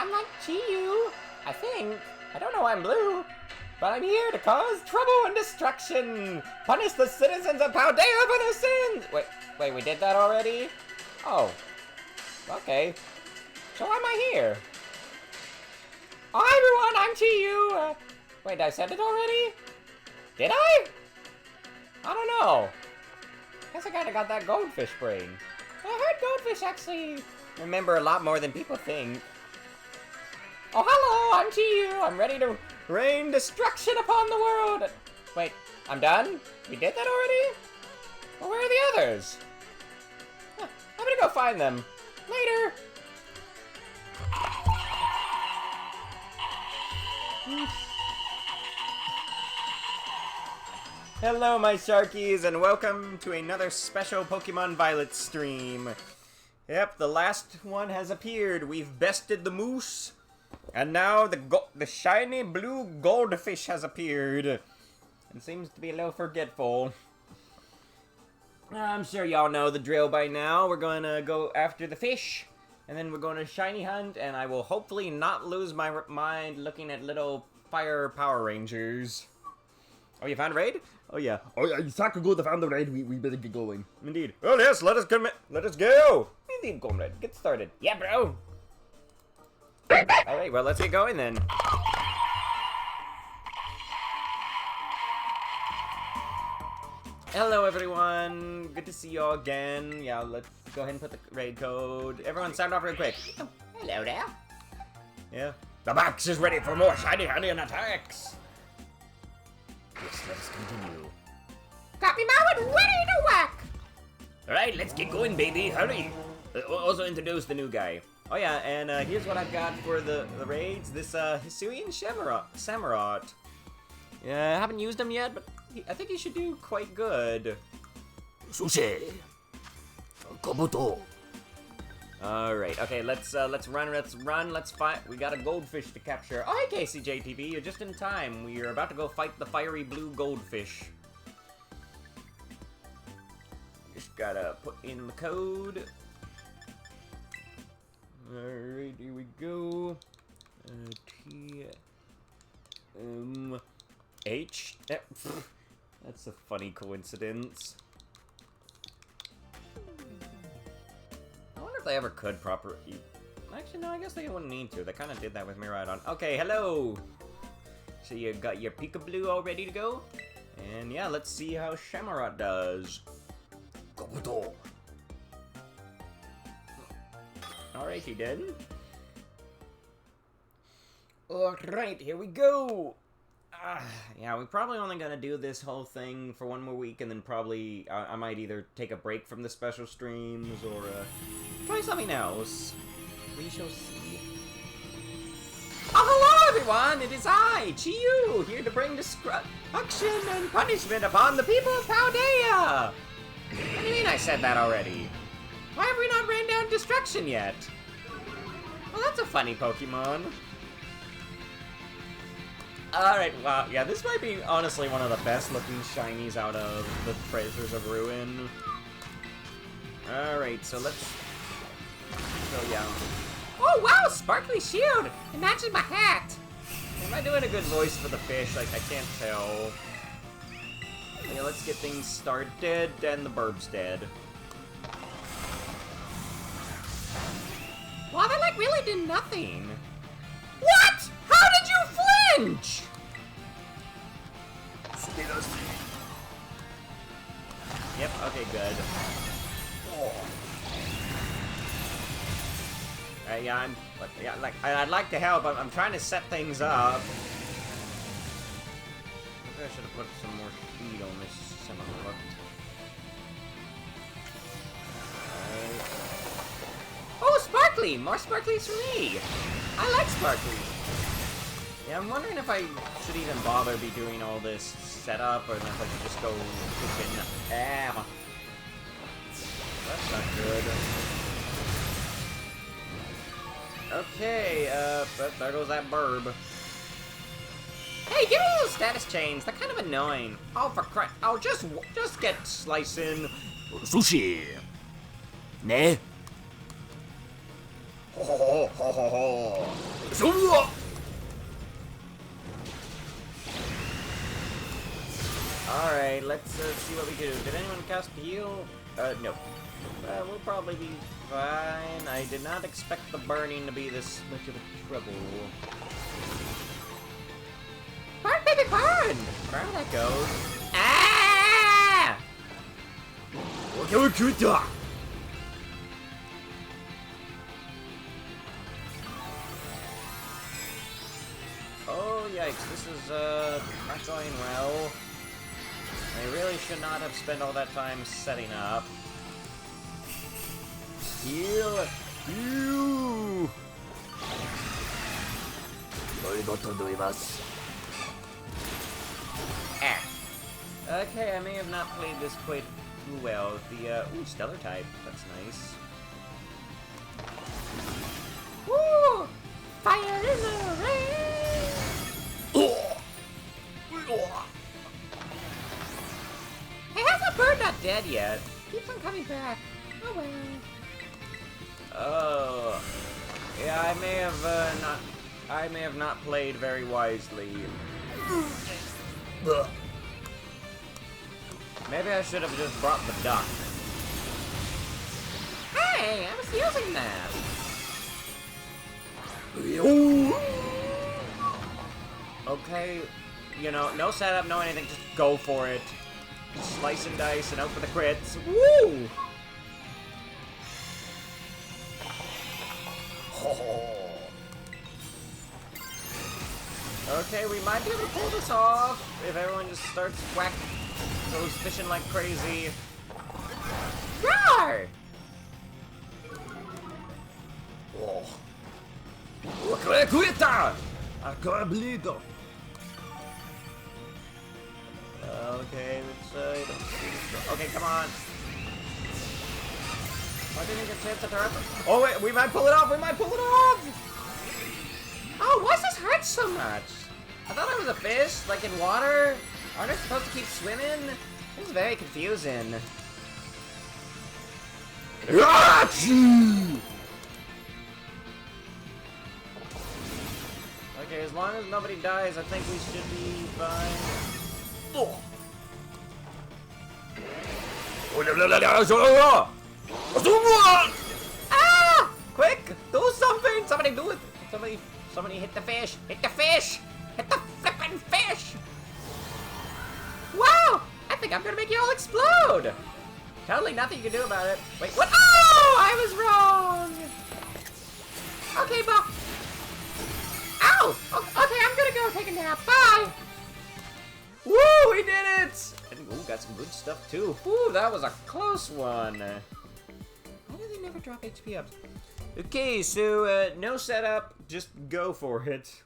I'm like Chi-Yu. I think. I don't know why I'm blue. But I'm here to cause trouble and destruction. Punish the citizens of Paldea for their sins. Wait, we did that already? Oh. Okay. So why am I here? Hi everyone, I'm Chi-Yu. Wait, I said it already? Did I? I don't know. Guess I kinda got that goldfish brain. I heard goldfish actually remember a lot more than people think. Oh, hello, I'm Chi-Yu. I'm ready to rain destruction upon the world. Wait, I'm done? We did that already? Well, where are the others? Huh, I'm gonna go find them. Later. Hello, my Sharkies, and welcome to another special Pokemon Violet stream. Yep, the last one has appeared. We've bested the moose, and now the shiny blue goldfish has appeared. And seems to be a little forgetful. I'm sure y'all know the drill by now. We're gonna go after the fish, and then we're going to shiny hunt, and I will hopefully not lose my mind looking at little fire Power Rangers. Oh, you found a raid? Oh yeah. Oh yeah, it's good to find the raid. We better get going. Indeed. Well, yes, let us go. Indeed, comrade. Get started. Yeah, bro. Alright, well, let's get going then. Hello, everyone. Good to see you all again. Yeah, let's go ahead and put the raid code. Everyone sound off real quick. Oh, hello there. Yeah. The box is ready for more shiny honey and attacks. Yes, let's continue. Copy mode, ready to whack! Alright, let's get going, baby. Hurry. Also introduce the new guy. Oh yeah, and here's what I've got for the raids. This Hisuian Samurott. Yeah, I haven't used him yet, but I think he should do quite good. Sushi. Kobuto. Alright, okay, let's run, let's fight. We got a goldfish to capture. Oh, hey, KCJTV, you're just in time. We are about to go fight the fiery blue goldfish. Just gotta put in the code. Alright, here we go. H. That's a funny coincidence. I wonder if they ever could properly... Actually, no, I guess they wouldn't need to. They kind of did that with me right on. Okay, hello! So you got your Peekaboo all ready to go? And yeah, let's see how Samurott does. Kobuto. Alright, he did. Alright, here we go! Yeah, we're probably only gonna do this whole thing for one more week, and then probably I might either take a break from the special streams or try something else. We shall see. Oh, hello everyone! It is I, Chi-Yu, here to bring destruction and punishment upon the people of Paldea! What do you mean I said that already? Why have we not ran down destruction yet? Well, that's a funny Pokemon. Alright, wow, yeah, this might be honestly one of the best looking shinies out of the Treasures of Ruin. Alright, so let's... So, yeah. Oh, wow, sparkly shield! It matches my hat! Am I doing a good voice for the fish? Like, I can't tell. Yeah, let's get things started, and the burb's dead. Wow, that, like, really did nothing. What? How did you flinch? Yep, okay, good. Yeah, I'd like to help. I'm trying to set things up. Maybe I should have put some more speed on this Samurott. Oh, sparkly! More sparklies for me! I like sparkly. Yeah, I'm wondering if I should even bother be doing all this setup, or if I should just go freaking That's not good. Okay, but there goes that burb. Hey, give me those status chains. They're kind of annoying. Oh, for Christ! Oh, just get slicing. Sushi. Ne. Ho ho ho ho ho ho. So. Alright, let's see what we can do. Did anyone cast heal? No. We'll probably be fine. I did not expect the burning to be this much of a trouble. Burn, baby, burn! Wherever that goes. Ah! Oh, yikes. This is, not going well. I really should not have spent all that time setting up. Heal! You! Ah. Okay, I may have not played this quite well. The, ooh, stellar type. That's nice. Woo! Fire in the rain! Hey, how's that bird not dead yet? Keeps on coming back. Oh well. Oh. Yeah, I may have not played very wisely. Maybe I should have just brought the duck. Hey, I was using that. Okay, you know, no setup, no anything, just go for it. Slice and dice and out for the crits. Woo! Okay, we might be able to pull this off if everyone just starts goes fishing like crazy. Roar! Okay, let's okay, come on. I didn't get a chance to turn. Oh wait, we might pull it off. We might pull it off. Oh, why does this hurt so much? I thought I was a fish, like in water. Aren't I supposed to keep swimming? This is very confusing. Okay, as long as nobody dies, I think we should be fine. Ah! Quick! Do something! Somebody do it! Somebody hit the fish! Hit the fish! Hit the flippin' fish! Wow! I think I'm gonna make you all explode! Totally nothing you can do about it. Wait, what? Oh! I was wrong! Okay, Buck. Ow! Okay, I'm gonna go take a nap. Bye! Woo! We did it! And, ooh, got some good stuff too. Ooh, that was a close one. Why do they never drop HP ups? Okay, so no setup, just go for it.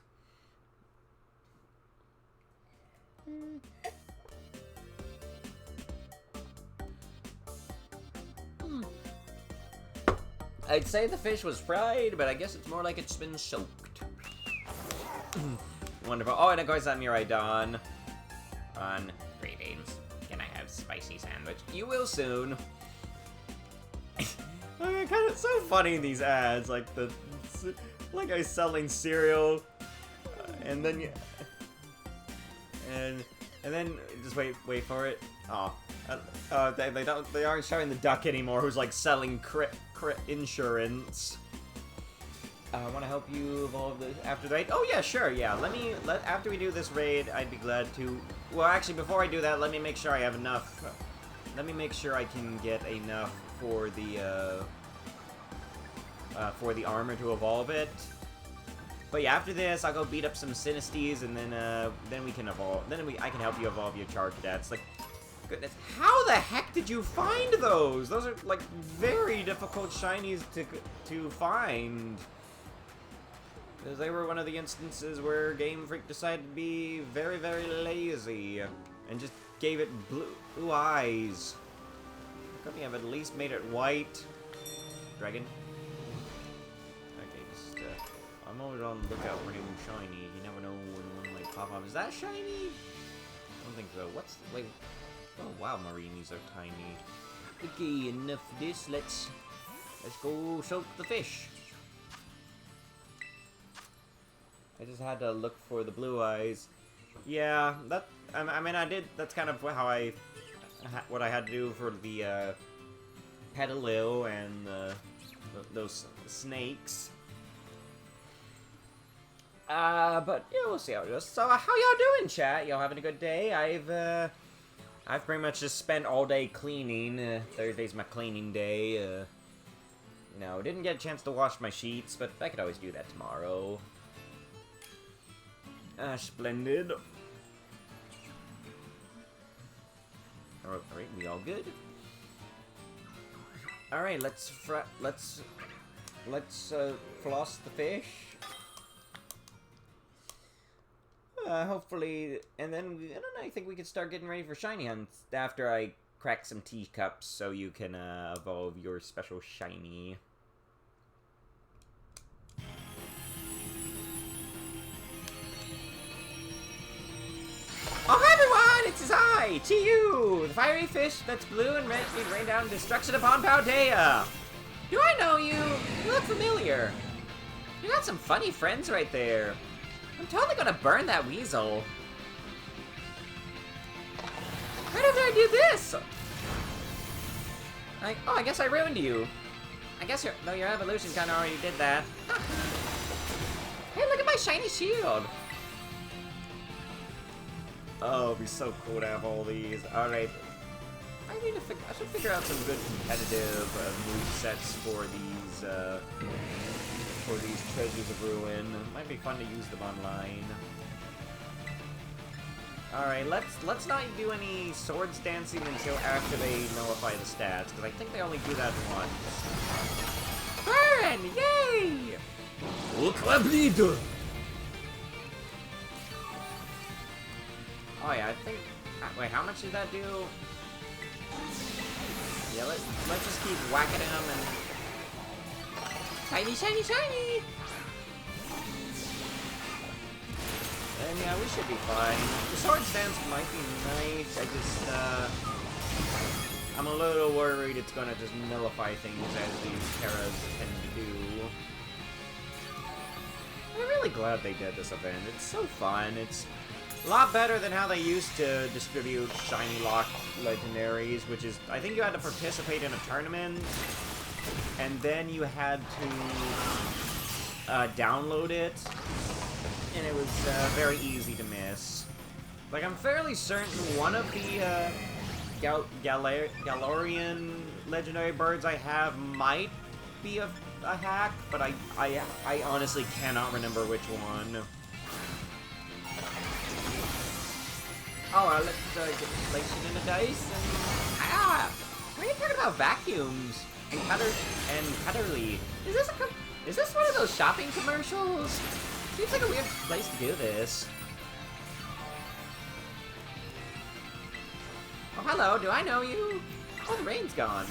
I'd say the fish was fried, but I guess it's more like it's been soaked. Wonderful. Oh, and of course I'm your Idon. On greetings. Can I have spicy sandwich? You will soon. God, it's so funny in these ads, like like guys selling cereal, and then and then just wait for it. Oh, they aren't showing the duck anymore, who's like selling crit insurance. I want to help you evolve this after the raid. Oh yeah, sure, yeah. After we do this raid, I'd be glad to. Well, actually, before I do that, let me make sure I have enough. Let me make sure I can get enough for the armor to evolve it. But yeah, after this, I'll go beat up some Sinisties, and then we can evolve. I can help you evolve your Char Cadets. Like, goodness, how the heck did you find those? Those are like very difficult shinies to find. Because they were one of the instances where Game Freak decided to be very, very lazy and just gave it blue eyes. Couldn't you have at least made it white? Dragon? Okay, just, I'm always on the lookout for new shiny. You never know when one might pop up. Is that shiny? I don't think so. Wait. Oh, wow, Marinis are tiny. Okay, enough of this. Let's go soak the fish. I just had to look for the blue eyes. Yeah, that. I mean, I did. That's kind of how what I had to do for the Petalil and those snakes. But yeah, we'll see how it goes. So, how y'all doing, chat? Y'all having a good day? I've pretty much just spent all day cleaning. Thursday's my cleaning day. No, didn't get a chance to wash my sheets, but I could always do that tomorrow. Splendid. Alright, we all good? Alright, let's floss the fish. Hopefully, and then, I don't know, I think we can start getting ready for shiny hunts after I crack some teacups so you can evolve your special shiny. Oh, hi everyone! It's I, Chiyu, the fiery fish that's blue and red to rain down destruction upon Paldea. Do I know you? You look familiar. You got some funny friends right there. I'm totally gonna burn that weasel. How did I do this? I guess I ruined you. I guess though your evolution kinda already did that. Hey, look at my shiny shield. Oh, it'd be so cool to have all these. Alright. I should figure out some good competitive movesets for these treasures of ruin. Might be fun to use them online. Alright, let's not do any swords dancing until after they nullify the stats, because I think they only do that once. Burn! Yay! Oh yeah, I think... Wait, how much did that do? Yeah, let's just keep whacking him and... Shiny, shiny, shiny! And yeah, we should be fine. The sword stance might be nice, I just, I'm a little worried it's gonna just nullify things as these Terras tend to do. I'm really glad they did this event. It's so fun. It's a lot better than how they used to distribute shiny lock legendaries, which is, I think you had to participate in a tournament, and then you had to download it, and it was very easy to miss. Like, I'm fairly certain one of the Galarian legendary birds I have might be a hack, but I honestly cannot remember which one. Oh, let's get inflation in the dice and... Ah! Why are you talking about vacuums? And Cutterly. Is this one of those shopping commercials? Seems like a weird place to do this. Oh, hello, do I know you? Oh, the rain's gone.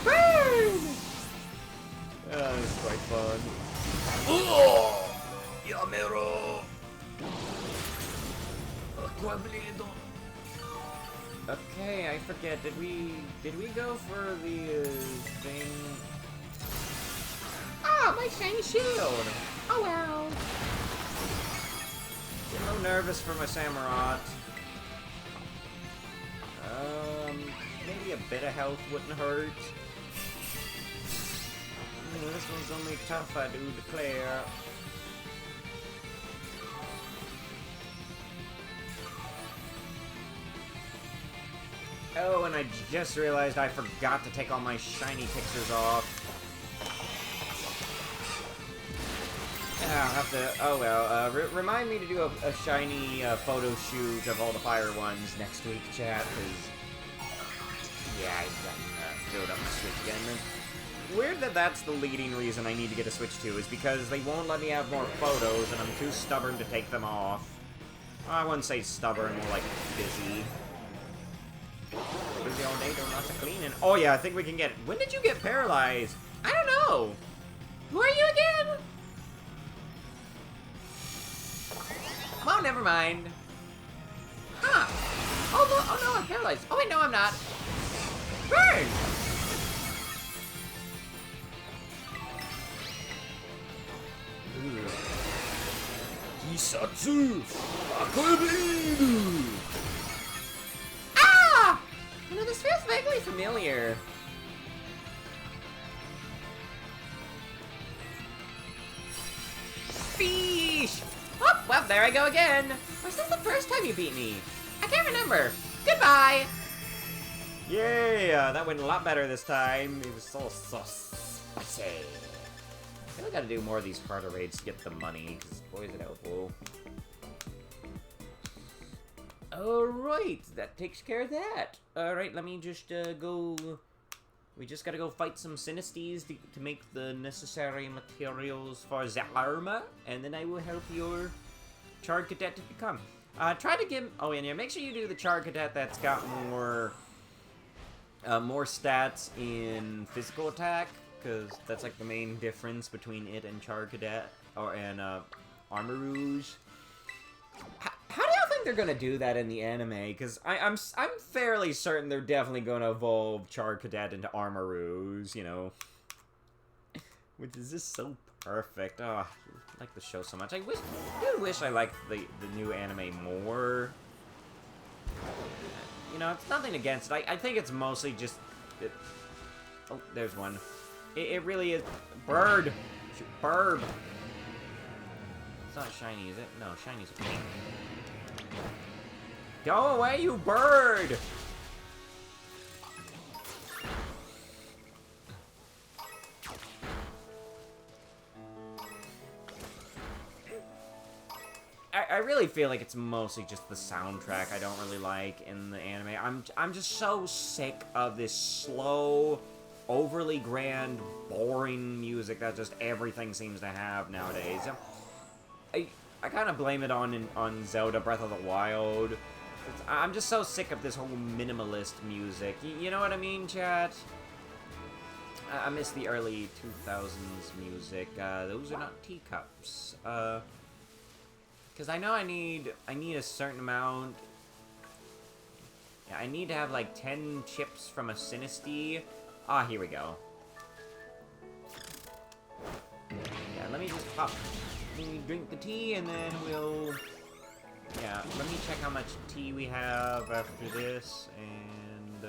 Burn! Oh, this is quite fun. Oh! Yamero! Okay, I forget. Did we go for the thing? Ah, my shiny shield. Oh well. I'm a little nervous for my Samurott. Maybe a bit of health wouldn't hurt. This one's only tough, I do declare. Oh, and I just realized I forgot to take all my shiny pictures off. I'll have to... Oh, well. Remind me to do a shiny photo shoot of all the fire ones next week, chat, because... Yeah, I've gotten filled up the Switch again. Weird that that's the leading reason I need to get a Switch 2, is because they won't let me have more photos, and I'm too stubborn to take them off. I wouldn't say stubborn, more like busy. Busy all day doing lots of cleaning. Oh yeah, I think we can get... When did you get paralyzed? I don't know. Who are you again? Oh, never mind. Huh. Oh no, I'm paralyzed. Oh wait, no, I'm not. Burn! Satsu! Akubiru! Ah! You know, this feels vaguely familiar. Fish! Oh, well, there I go again. Was this the first time you beat me? I can't remember. Goodbye! Yeah, that went a lot better this time. It was so spicy. I really gotta do more of these harder raids to get the money, because boy is it helpful. Alright, that takes care of that. Alright, let me just go... We just gotta go fight some Sinisties to make the necessary materials for the armor, and then I will help your Charred Cadet to become. Try to give... Oh, and yeah, make sure you do the Charred Cadet that's got more stats in physical attack, because that's like the main difference between it and Charred Cadet, and Armor Rouge. How do y'all think they're gonna do that in the anime? Because I'm fairly certain they're definitely gonna evolve Charred Cadet into Armor Rouge, you know. Which is just so perfect. Oh, I like the show so much. I wish I liked the new anime more. You know, it's nothing against it. I think it's mostly just... Oh, there's one. It really is... Bird! Bird! It's not shiny, is it? No, shiny's pink. Go away, you bird! I really feel like it's mostly just the soundtrack I don't really like in the anime. I'm just so sick of this slow, overly grand, boring music that just everything seems to have nowadays. I kind of blame it on Zelda Breath of the Wild. I'm just so sick of this whole minimalist music. You know what I mean, chat? I miss the early 2000s music. Those are not teacups. Because I know I need a certain amount. Yeah, I need to have like 10 chips from a Sinisty. Ah, here we go. Yeah, let me just pop. Let me drink the tea and then we'll... Yeah, let me check how much tea we have after this, and,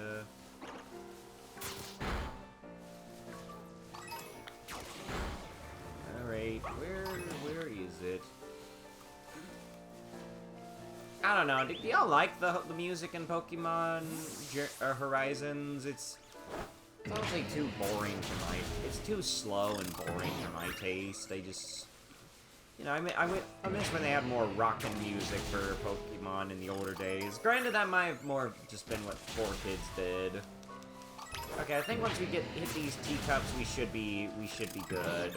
Alright, where is it? I don't know, do y'all like the music in Pokemon Horizons? It's honestly too boring for my... It's too slow and boring for my taste. I just... You know, I miss when they had more rockin' music for Pokemon in the older days. Granted, that might have more just been what 4Kids did. Okay, I think once we hit these teacups, we should be good.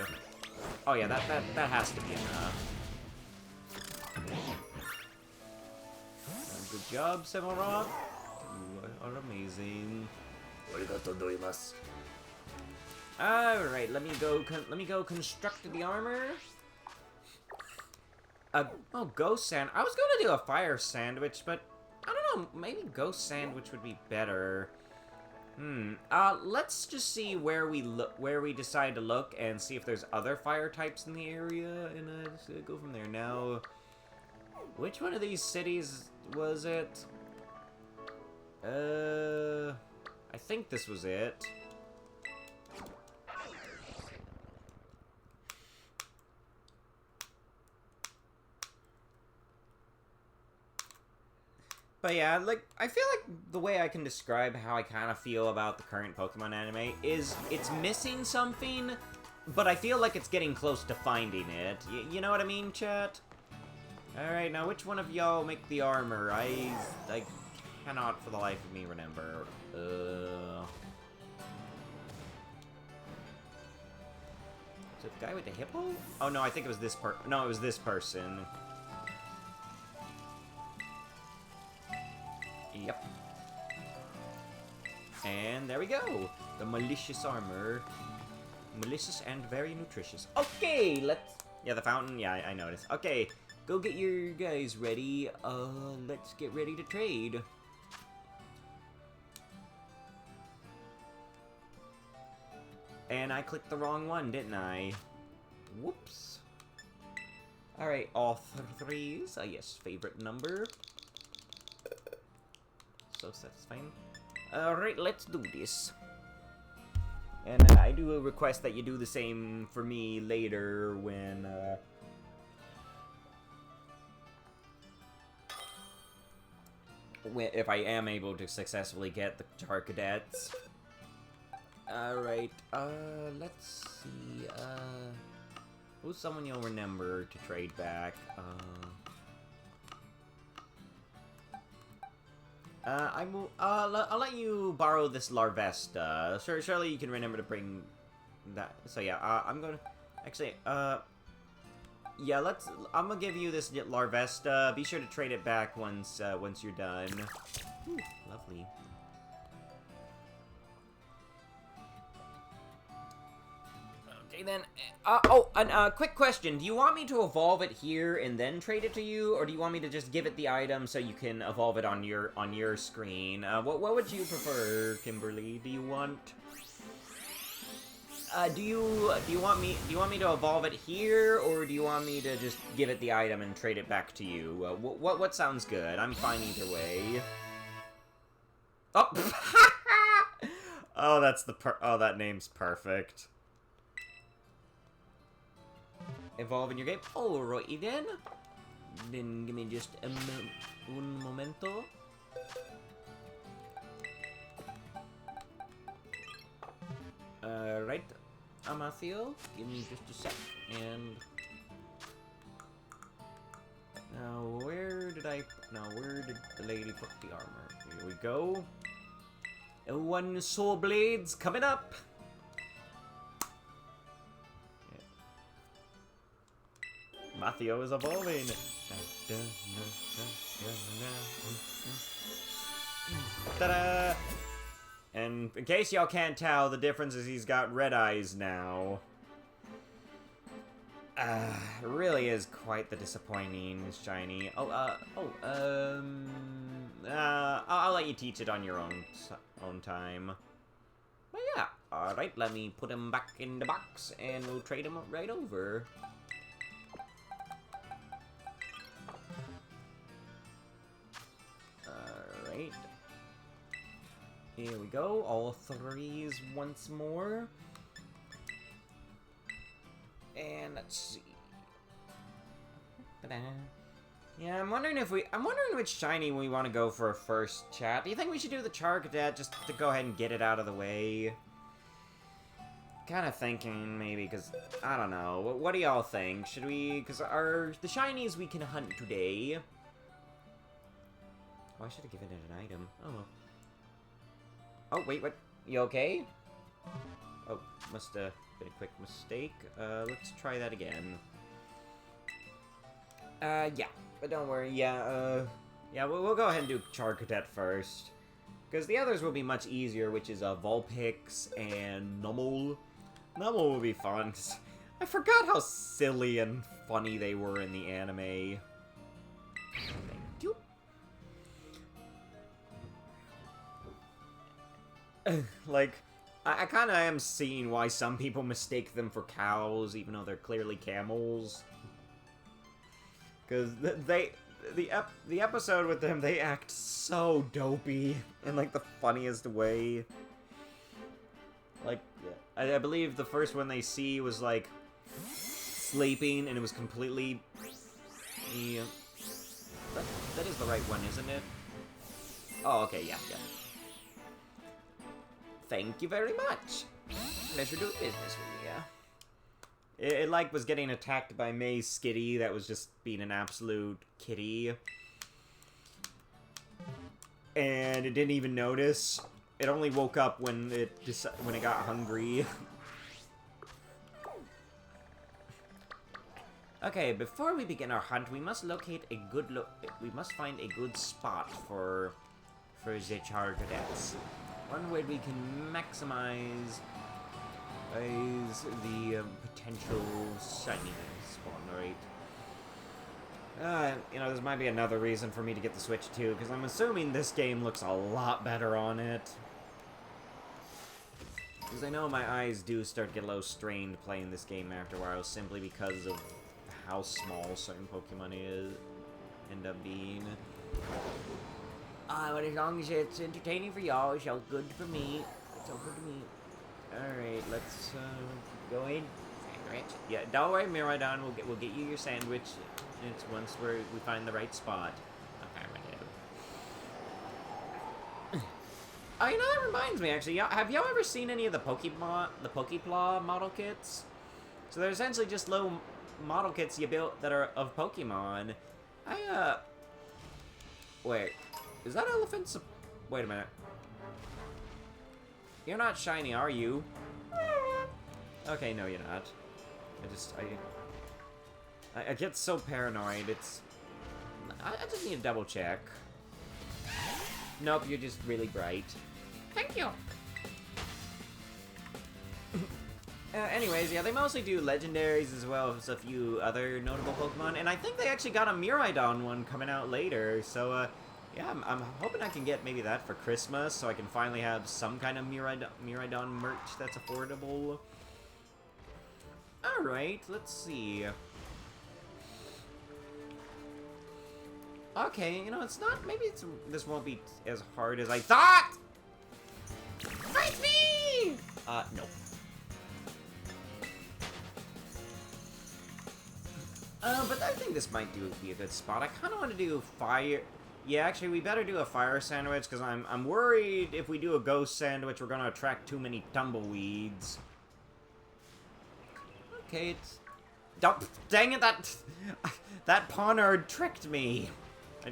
Oh yeah, that has to be enough. Good job, Semorak. You are amazing. Alright, let me go construct the armor. Oh, ghost sand. I was gonna do a fire sandwich, but I don't know, maybe ghost sandwich would be better. Let's just see where we decide to look and see if there's other fire types in the area, and let's go from there. Now, which one of these cities was it? I think this was it. But yeah, like, I feel like the way I can describe how I kind of feel about the current Pokemon anime is it's missing something, but I feel like it's getting close to finding it. You know what I mean, chat? Alright, now which one of y'all make the armor? I cannot for the life of me remember. Is it the guy with the hippo? Oh no, I think it was this no, it was this person. Yep. And there we go. The malicious armor. Malicious and very nutritious. Okay, let's... Yeah, the fountain. Yeah, I noticed. Okay, go get your guys ready. Let's get ready to trade. And I clicked the wrong one, didn't I? Whoops. Alright, all threes. Yes, favorite number. So satisfying. Alright, let's do this. And I do request that you do the same for me later when, if I am able to successfully get the Char Cadets. Alright, let's see, who's someone you'll remember to trade back? I'll let you borrow this Larvesta. Surely you can remember to bring that. So yeah, I'm gonna, actually, yeah, I'm gonna give you this Larvesta. Be sure to trade it back once you're done. Ooh, lovely. Okay then. Quick question. Do you want me to evolve it here and then trade it to you, or do you want me to just give it the item so you can evolve it on your screen? What would you prefer, Kimberly? Do you want? Do you want me to evolve it here, or do you want me to just give it the item and trade it back to you? What sounds good? I'm fine either way. Oh, oh, that name's perfect. Evolve in your game. Alrighty then. Then give me just un momento. Right, Amathio, give me just a sec. And now where did the lady put the armor? Here we go. One soul blades coming up. Mathio is evolving. Ta-da! And in case y'all can't tell, the difference is he's got red eyes now. It really is quite the disappointing shiny. I'll let you teach it on your own time. But yeah, alright, let me put him back in the box, and we'll trade him right over. Alright. Here we go, all threes once more. And let's see. Yeah, I'm wondering which shiny we want to go for first, chat. Do you think we should do the Char Cadet just to go ahead and get it out of the way? Kind of thinking maybe, because I don't know. What do y'all think? Should we? Because the shinies we can hunt today. Oh, I should have given it an item. Oh well. Oh wait, what? You okay? Oh, must have been a quick mistake. Let's try that again. Yeah, but don't worry. Yeah, we'll go ahead and do Char Cadet first, because the others will be much easier, which is Vulpix and Numel. Numel will be fun. I forgot how silly and funny they were in the anime. Thank you. Like, I kind of am seeing why some people mistake them for cows, even though they're clearly camels. Because the episode with them, they act so dopey in, like, the funniest way. Like, I believe the first one they see was, like, sleeping, and it was completely... Yeah. That is the right one, isn't it? Oh, okay, yeah. Thank you very much. Pleasure doing business with you, yeah. It like was getting attacked by May's Skitty that was just being an absolute kitty. And it didn't even notice. It only woke up when it got hungry. Okay, before we begin our hunt, we must locate a good we must find a good spot for the Char Cadets. One way we can maximize the potential shiny spawn rate. You know, this might be another reason for me to get the Switch too, because I'm assuming this game looks a lot better on it. Because I know my eyes do start to get a little strained playing this game after a while, simply because of how small certain Pokemon end up being. But as long as it's entertaining for y'all, it's all good for me. It's all good to me. Alright, let's go in. Sandwich. Yeah, don't worry, Miraidon. We'll get you your sandwich. It's once we find the right spot. Okay, we do. Oh, you know, that reminds me, actually. Have y'all ever seen any of the Pokepla model kits? So they're essentially just little model kits you built that are of Pokemon. Wait. Is that elephant? Wait a minute. You're not shiny, are you? Okay, no, you're not. I get so paranoid. I just need to double check. Nope, you're just really bright. Thank you. Anyways, yeah, they mostly do legendaries as well as a few other notable Pokemon, and I think they actually got a Miraidon one coming out later, so, yeah, I'm hoping I can get maybe that for Christmas, so I can finally have some kind of Miraidon merch that's affordable. Alright, let's see. Okay, you know, it's not, maybe this won't be as hard as I thought! Fight me! No. But I think this might be a good spot. I kind of want to do fire. Yeah, actually, we better do a fire sandwich, because I'm worried if we do a ghost sandwich, we're going to attract too many tumbleweeds. Okay, it's... Oh, dang it, that Ponard tricked me.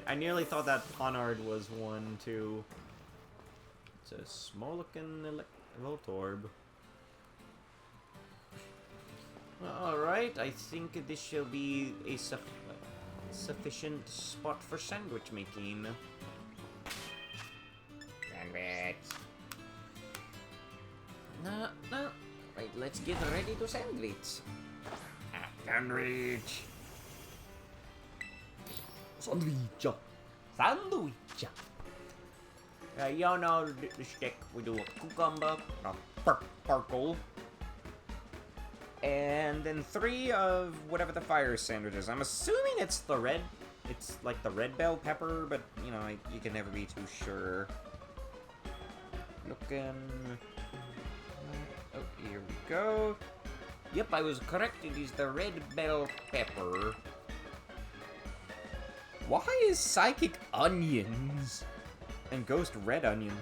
I nearly thought that Ponard was one, too. It's a small-looking Voltorb. Alright, I think this shall be a sufficient spot for sandwich making. Sandwich. No. Right, let's get ready to sandwich. Sandwich. Sandwich. Sandwich. Y'all know the stick. We do a cucumber, a purple, and then 3 of whatever the fire sandwich is. I'm assuming it's the red. It's like the red bell pepper, but you know, you can never be too sure. Looking. Oh, here we go. Yep, I was correct. It is the red bell pepper. Why is psychic onions and ghost red onions?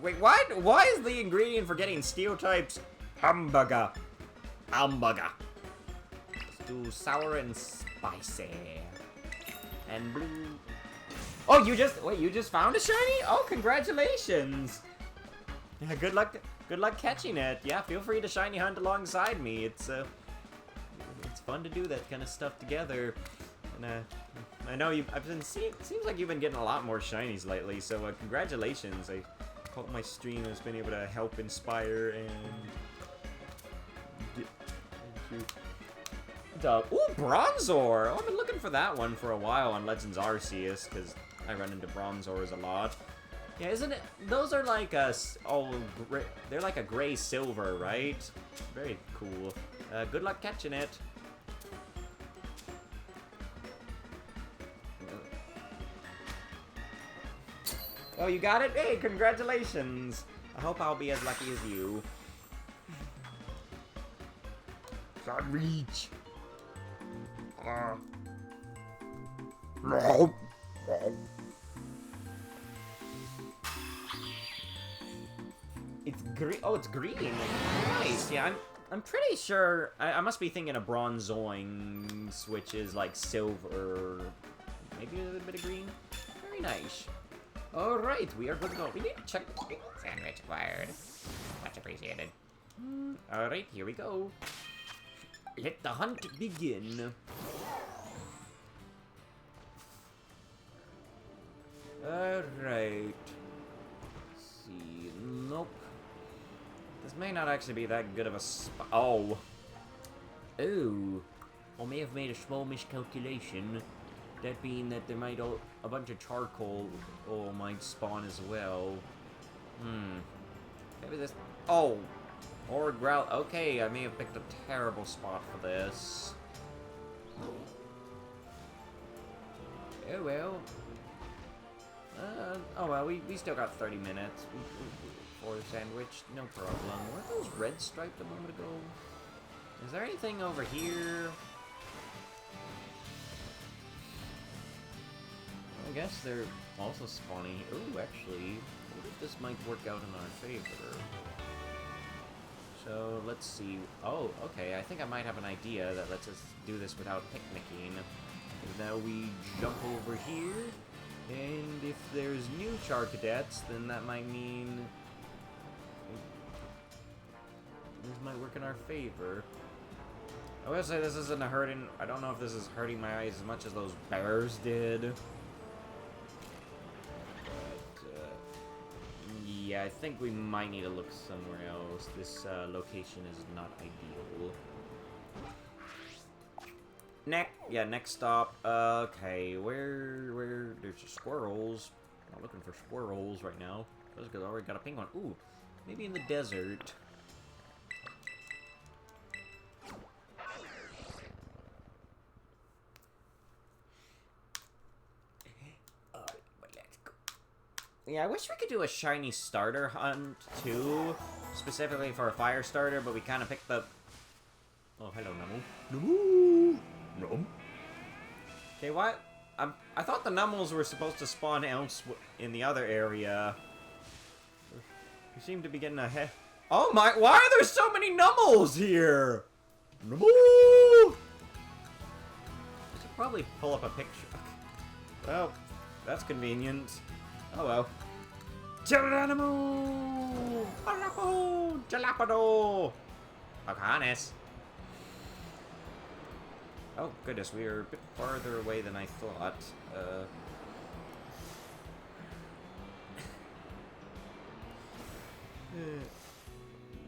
Wait, what? Why is the ingredient for getting steel types hamburger? Hamburger. Let's do sour and spicy. And blue. Oh, you just found a shiny? Oh, congratulations. Yeah, good luck catching it. Yeah, feel free to shiny hunt alongside me. It's fun to do that kind of stuff together. And I know seems like you've been getting a lot more shinies lately, so congratulations. I hope my stream has been able to help inspire and ooh, Bronzor! Oh, I've been looking for that one for a while on Legends Arceus, because I run into Bronzors a lot. Yeah, isn't it? Those are like they're like a gray-silver, right? Very cool. Good luck catching it. Oh, you got it? Hey, congratulations! I hope I'll be as lucky as you. Sandwich! It's green. Oh, it's green. Nice. Yeah, I'm pretty sure. I must be thinking of Bronzoings, which is like silver. Maybe a little bit of green. Very nice. All right, we are good to go. We need to check Sandwich acquired. Much appreciated. All right, here we go. Let the hunt begin. All right. Let's see. Nope. This may not actually be that good of a spot. Oh. Oh. I may have made a small miscalculation. That being that there might a bunch of charcoal might spawn as well. Maybe this. Oh. Or growl. Okay, I may have picked a terrible spot for this. Oh well. Oh well, we still got 30 minutes for the sandwich. No problem. Weren't those red striped a moment ago? Is there anything over here? I guess they're also spawning. Oh, actually, what if this might work out in our favor? So, let's see. Oh, okay, I think I might have an idea that lets us do this without picnicking. Now we jump over here, and if there's new char cadets, then that might mean this might work in our favor. I will say this isn't hurting. I don't know if this is hurting my eyes as much as those bears did. But, yeah, I think we might need to look somewhere else. This location is not ideal. Next stop. Okay, where? There's squirrels. I'm not looking for squirrels right now. That's because I already got a pink one. Ooh, maybe in the desert. Yeah, I wish we could do a shiny starter hunt, too. Specifically for a fire starter, but we kind of picked the... Oh, hello, Numel. Nom. Okay, what? I thought the Nummels were supposed to spawn elsewhere in the other area. You seem to be getting ahead. Oh my... Why are there so many Nummels here? Nummel! I should probably pull up a picture. Well, that's convenient. Oh well. Geronimo! Jalapado! Jalapado! Pocahontas. Oh, goodness, we are a bit farther away than I thought.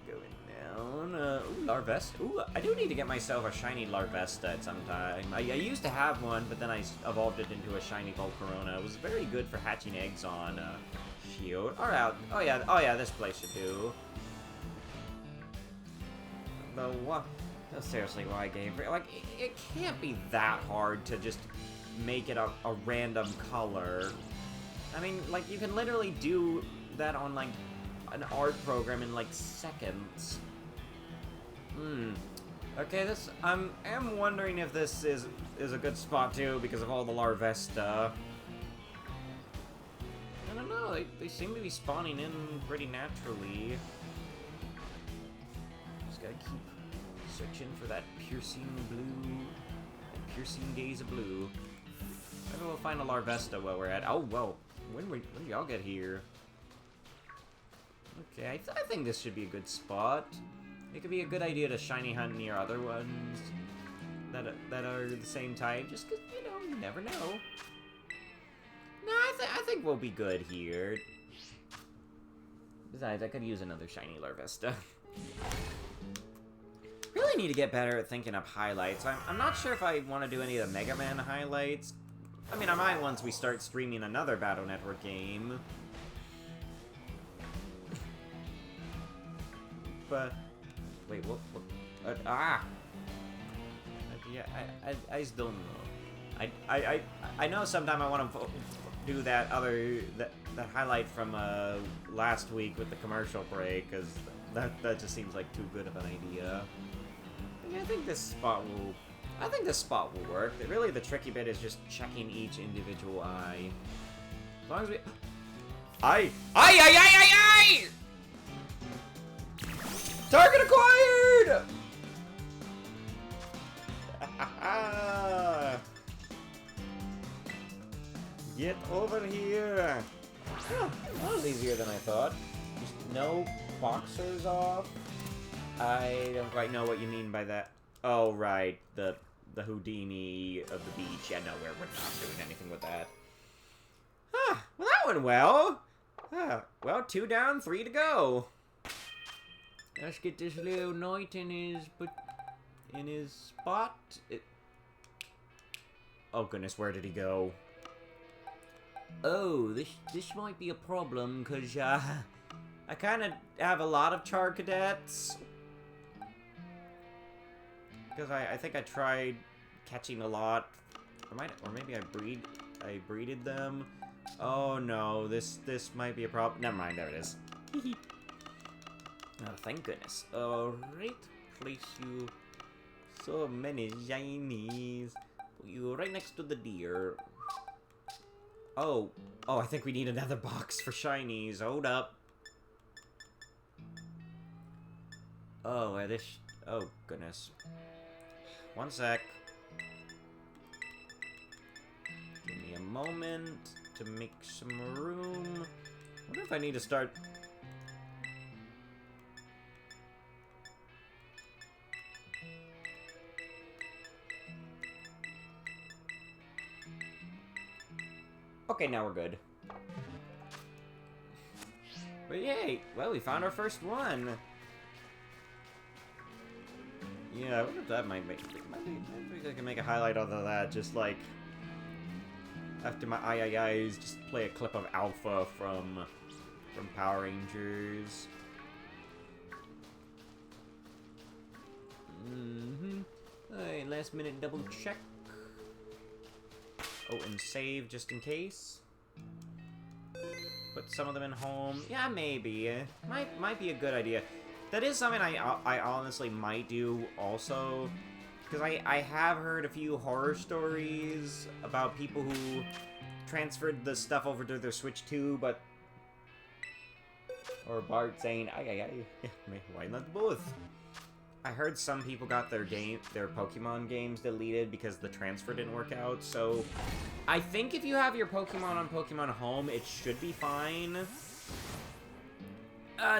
Going down. Ooh, Larvesta. Ooh, I do need to get myself a shiny Larvesta at some time. I used to have one, but then I evolved it into a shiny Volcarona. It was very good for hatching eggs on Shield. Alright. Oh yeah, this place should do. The what? No, seriously, why game? Like, it can't be that hard to just make it a random color. I mean, like, you can literally do that on, like, an art program in, like, seconds. Okay, this... I am wondering if this is a good spot, too, because of all the Larvesta. I don't know, they seem to be spawning in pretty naturally. Just gotta keep searching for that piercing blue, that piercing gaze of blue. Maybe we'll find a Larvesta while we're at. Oh well, when do y'all get here? Okay, I think this should be a good spot. It could be a good idea to shiny hunt near other ones that are the same type, just 'cause you never know. No, I think we'll be good here. Besides, I could use another shiny Larvesta. Really need to get better at thinking up highlights. I'm not sure if I want to do any of the Mega Man highlights. I mean, I might once we start streaming another Battle Network game. But wait, what? Yeah, I still don't know. I know sometime I want to do that highlight from last week with the commercial break, because that just seems like too good of an idea. I think this spot will work. Really, the tricky bit is just checking each individual eye. As long as we... Aye! Target acquired! Get over here! Oh, that was easier than I thought. Just no boxers off. I don't quite know what you mean by that. Oh, right. The Houdini of the beach. Yeah, no, we're not doing anything with that. Ah, well, that went well. Ah, well, 2 down, 3 to go. Let's get this little knight in his spot. Oh, goodness, where did he go? Oh, this might be a problem, because, I kind of have a lot of char cadets. Because I think I tried catching a lot. Or maybe I breed. I breeded them. Oh no, this might be a problem. Never mind, there it is. Oh, thank goodness. Alright, place you so many shinies. Put you right next to the deer. Oh, I think we need another box for shinies. Hold up. Oh, oh goodness. One sec. Give me a moment to make some room. I wonder if I need to start... Okay, now we're good. But yay! Well, we found our first one! Yeah, I wonder if that might maybe I can make a highlight out of that, just like... After my eyes, just play a clip of Alpha from Power Rangers. Alright, last minute double check. Oh, and save just in case. Put some of them in home. Yeah, maybe. Might be a good idea. That is something I honestly might do also. Because I have heard a few horror stories about people who transferred the stuff over to their Switch 2, but... Or Bart saying, why not both? I heard some people got their Pokemon games deleted because the transfer didn't work out, so... I think if you have your Pokemon on Pokemon Home, it should be fine.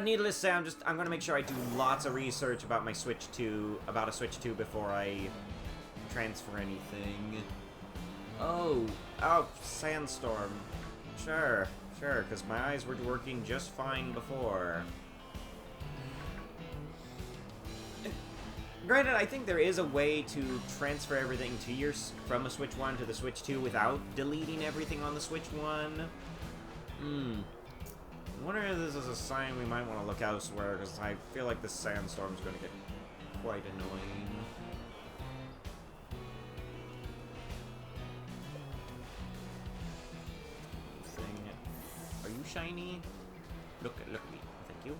Needless to say, I'm gonna make sure I do lots of research about my Switch 2, about a Switch 2 before I transfer anything. Oh, Sandstorm. Sure, because my eyes were working just fine before. Granted, I think there is a way to transfer everything to from a Switch 1 to the Switch 2 without deleting everything on the Switch 1. I wonder if this is a sign we might want to look elsewhere, because I feel like this sandstorm is going to get quite annoying. Are you shiny? Look at me. Thank you.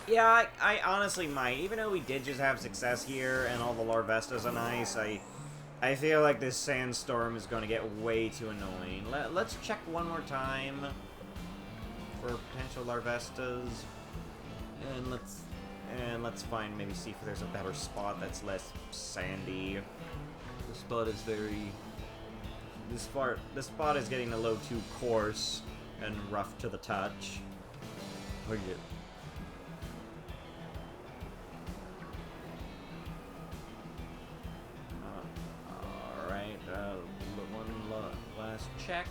Yeah, I honestly might. Even though we did just have success here and all the Larvestas are nice, I feel like this sandstorm is going to get way too annoying. Let's check one more time for potential Larvestas. And let's find, maybe see if there's a better spot that's less sandy. This spot is this spot is getting a little too coarse and rough to the touch. Oh yeah. Alright, one last check.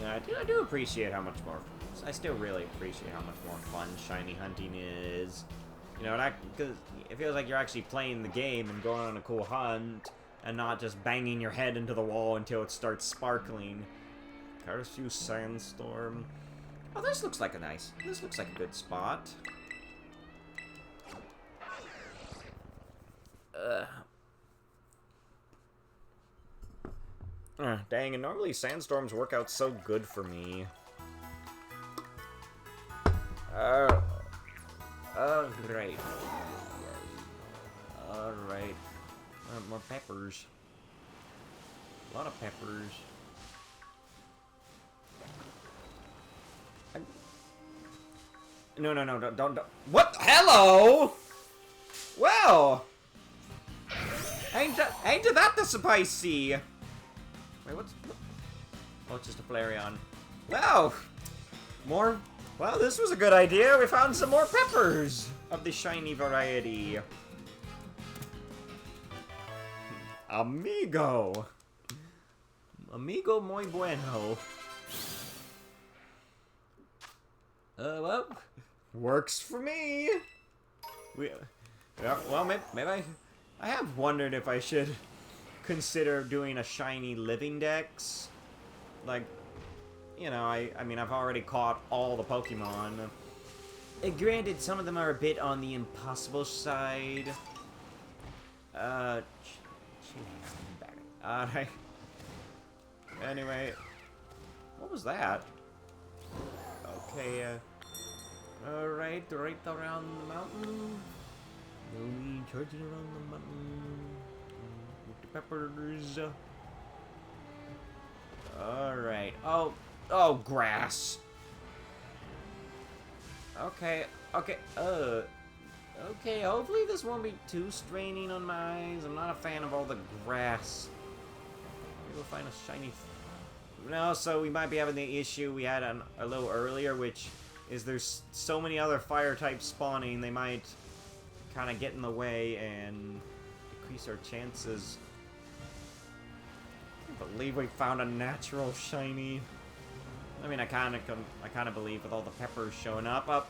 Yeah, I do appreciate how much more... I still really appreciate how much more fun shiny hunting is. You know, because it feels like you're actually playing the game and going on a cool hunt, and not just banging your head into the wall until it starts sparkling. Curse you, Sandstorm. Oh, this looks like a good spot. Dang, and normally sandstorms work out so good for me. Great. Alright. More peppers. A lot of peppers. No, don't. What? Hello? Well! Ain't that the spicy? Wait, what's... Oh, it's just a Flareon. Wow! More... Well, this was a good idea. We found some more peppers of the shiny variety. Amigo. Amigo muy bueno. Well, works for me. Well, maybe I have wondered if I should consider doing a shiny living dex. Like, you know, I mean, I've already caught all the Pokemon. Granted, some of them are a bit on the impossible side. Alright. Anyway, what was that? Okay, alright, right around the mountain. Slowly charging around the mountain. With the peppers. Alright. Oh, grass. Okay, okay, okay, hopefully this won't be too straining on my eyes. I'm not a fan of all the grass. Maybe we'll find a shiny... No, so we might be having the issue we had a little earlier, which is there's so many other fire types spawning, they might kind of get in the way and decrease our chances. I can't believe we found a natural shiny. I mean, I kind of believe with all the peppers showing up.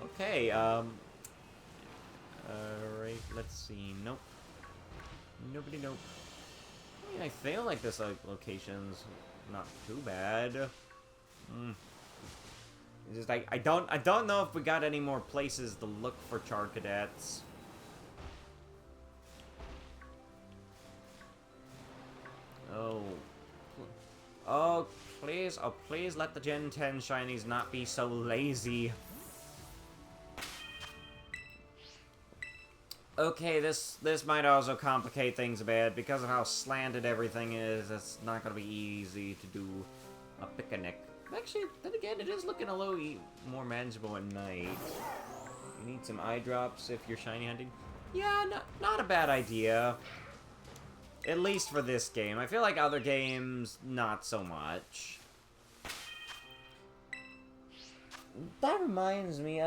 Okay, alright, let's see. Nope. Nobody, nope. I mean, I feel like this location's not too bad. It's just I don't know if we got any more places to look for Charcadets. Oh, please let the Gen 10 shinies not be so lazy. Okay, this might also complicate things a bit. Because of how slanted everything is, it's not going to be easy to do a picnic. Actually, then again, it is looking a little more manageable at night. You need some eye drops if you're shiny hunting. Yeah, not a bad idea. At least for this game. I feel like other games, not so much. That reminds me,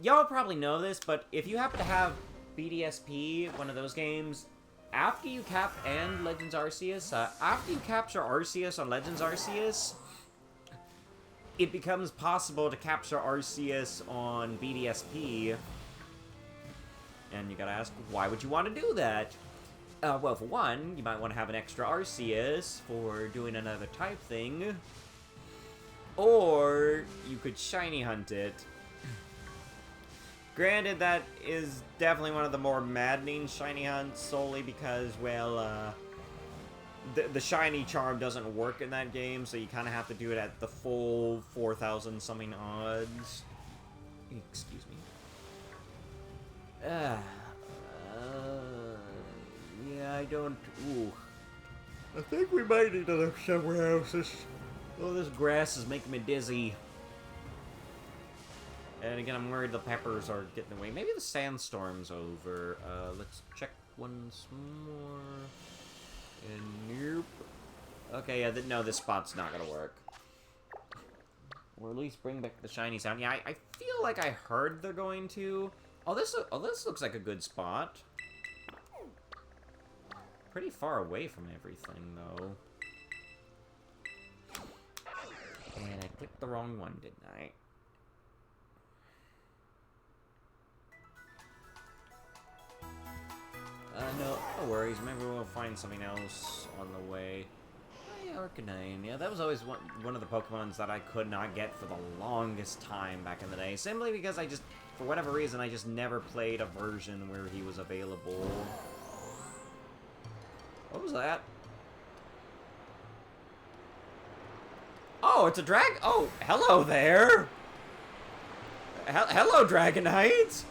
y'all probably know this, but if you happen to have BDSP, one of those games, after you and Legends Arceus, after you capture Arceus on Legends Arceus, it becomes possible to capture Arceus on BDSP. And you gotta ask, why would you want to do that? Well, for one, you might want to have an extra Arceus for doing another type thing. Or you could shiny hunt it. Granted, that is definitely one of the more maddening shiny hunts, solely because, well, the shiny charm doesn't work in that game, so you kind of have to do it at the full 4,000 something odds. Excuse me. Yeah, I don't... Ooh. I think we might need to look somewhere else. Oh, this grass is making me dizzy. And again, I'm worried the peppers are getting away. Maybe the sandstorm's over. Let's check once more. And nope. Okay, yeah, no, this spot's not gonna work. Or at least bring back the shiny sound. Yeah, I feel like I heard they're going to. Oh, this looks like a good spot. Pretty far away from everything, though. And I clicked the wrong one, didn't I? No worries. Maybe we'll find something else on the way. Oh, yeah, Arcanine. Yeah, that was always one of the Pokemons that I could not get for the longest time back in the day. Simply because I just, for whatever reason, I just never played a version where he was available. What was that? Oh, it's a drag. Oh, hello there. Hello, Dragonite.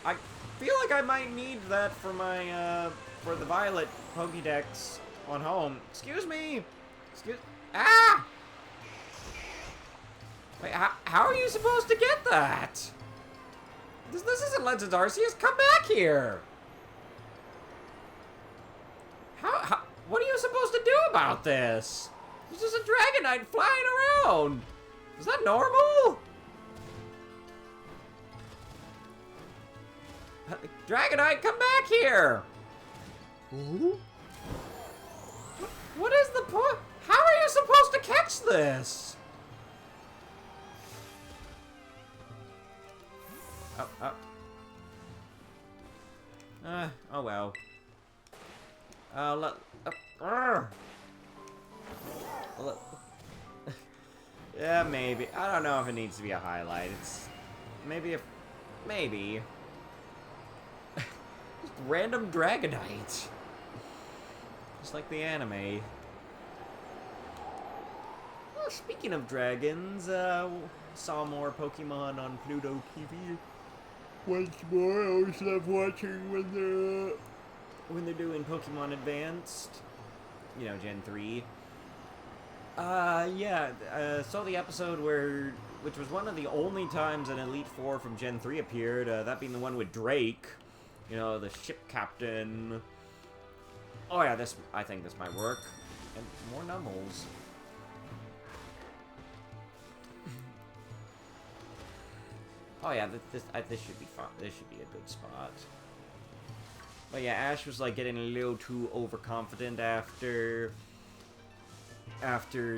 I feel like I might need that for my, for the Violet Pokédex on home. Excuse me! Ah! Wait, how are you supposed to get that? This isn't Legends Arceus, come back here! How, what are you supposed to do about this? There's just a Dragonite flying around! Is that normal? Dragonite, come back here! Ooh? What is the point? How are you supposed to catch this? Oh well. Well, yeah, maybe. I don't know if it needs to be a highlight. It's maybe. Just random Dragonite. Just like the anime. Well, speaking of dragons, saw more Pokemon on Pluto TV. Once more, I always love watching when they're doing Pokemon Advanced. You know, Gen 3. Saw the episode which was one of the only times an Elite Four from Gen 3 appeared, that being the one with Drake. You know, the ship captain. Oh yeah, I think this might work. And more Nummels. Oh yeah, this should be fun. This should be a good spot. But yeah, Ash was like getting a little too overconfident after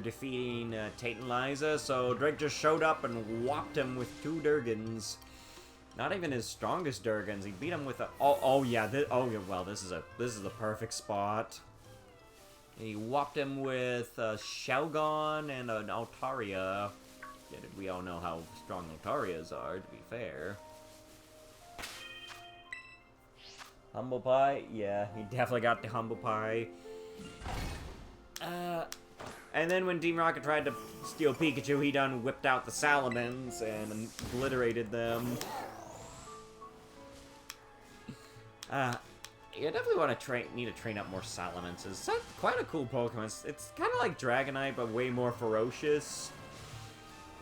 defeating Tate and Liza, so Drake just showed up and whopped him with 2 Durgans. Not even his strongest Durgans. He beat him with a this is the perfect spot. He whopped him with a Shelgon and an Altaria. Yeah, we all know how strong Altarias are, to be fair. Humble Pie? Yeah, he definitely got the Humble Pie. And then when Team Rocket tried to steal Pikachu, he done whipped out the Salamence and obliterated them. You definitely want to need to train up more Salamences. It's quite a cool Pokemon. It's kind of like Dragonite, but way more ferocious.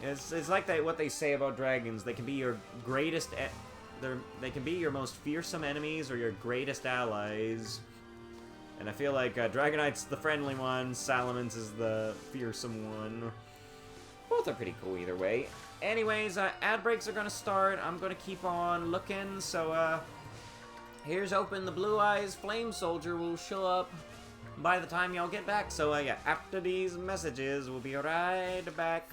It's like what they say about dragons. They can be your greatest. They can be your most fearsome enemies or your greatest allies. And I feel like Dragonite's the friendly one, Salamence is the fearsome one. Both are pretty cool either way. Anyways, ad breaks are gonna start. I'm gonna keep on looking. So here's hoping the Blue Eyes Flame Soldier will show up by the time y'all get back. So yeah, after these messages, we'll be right back.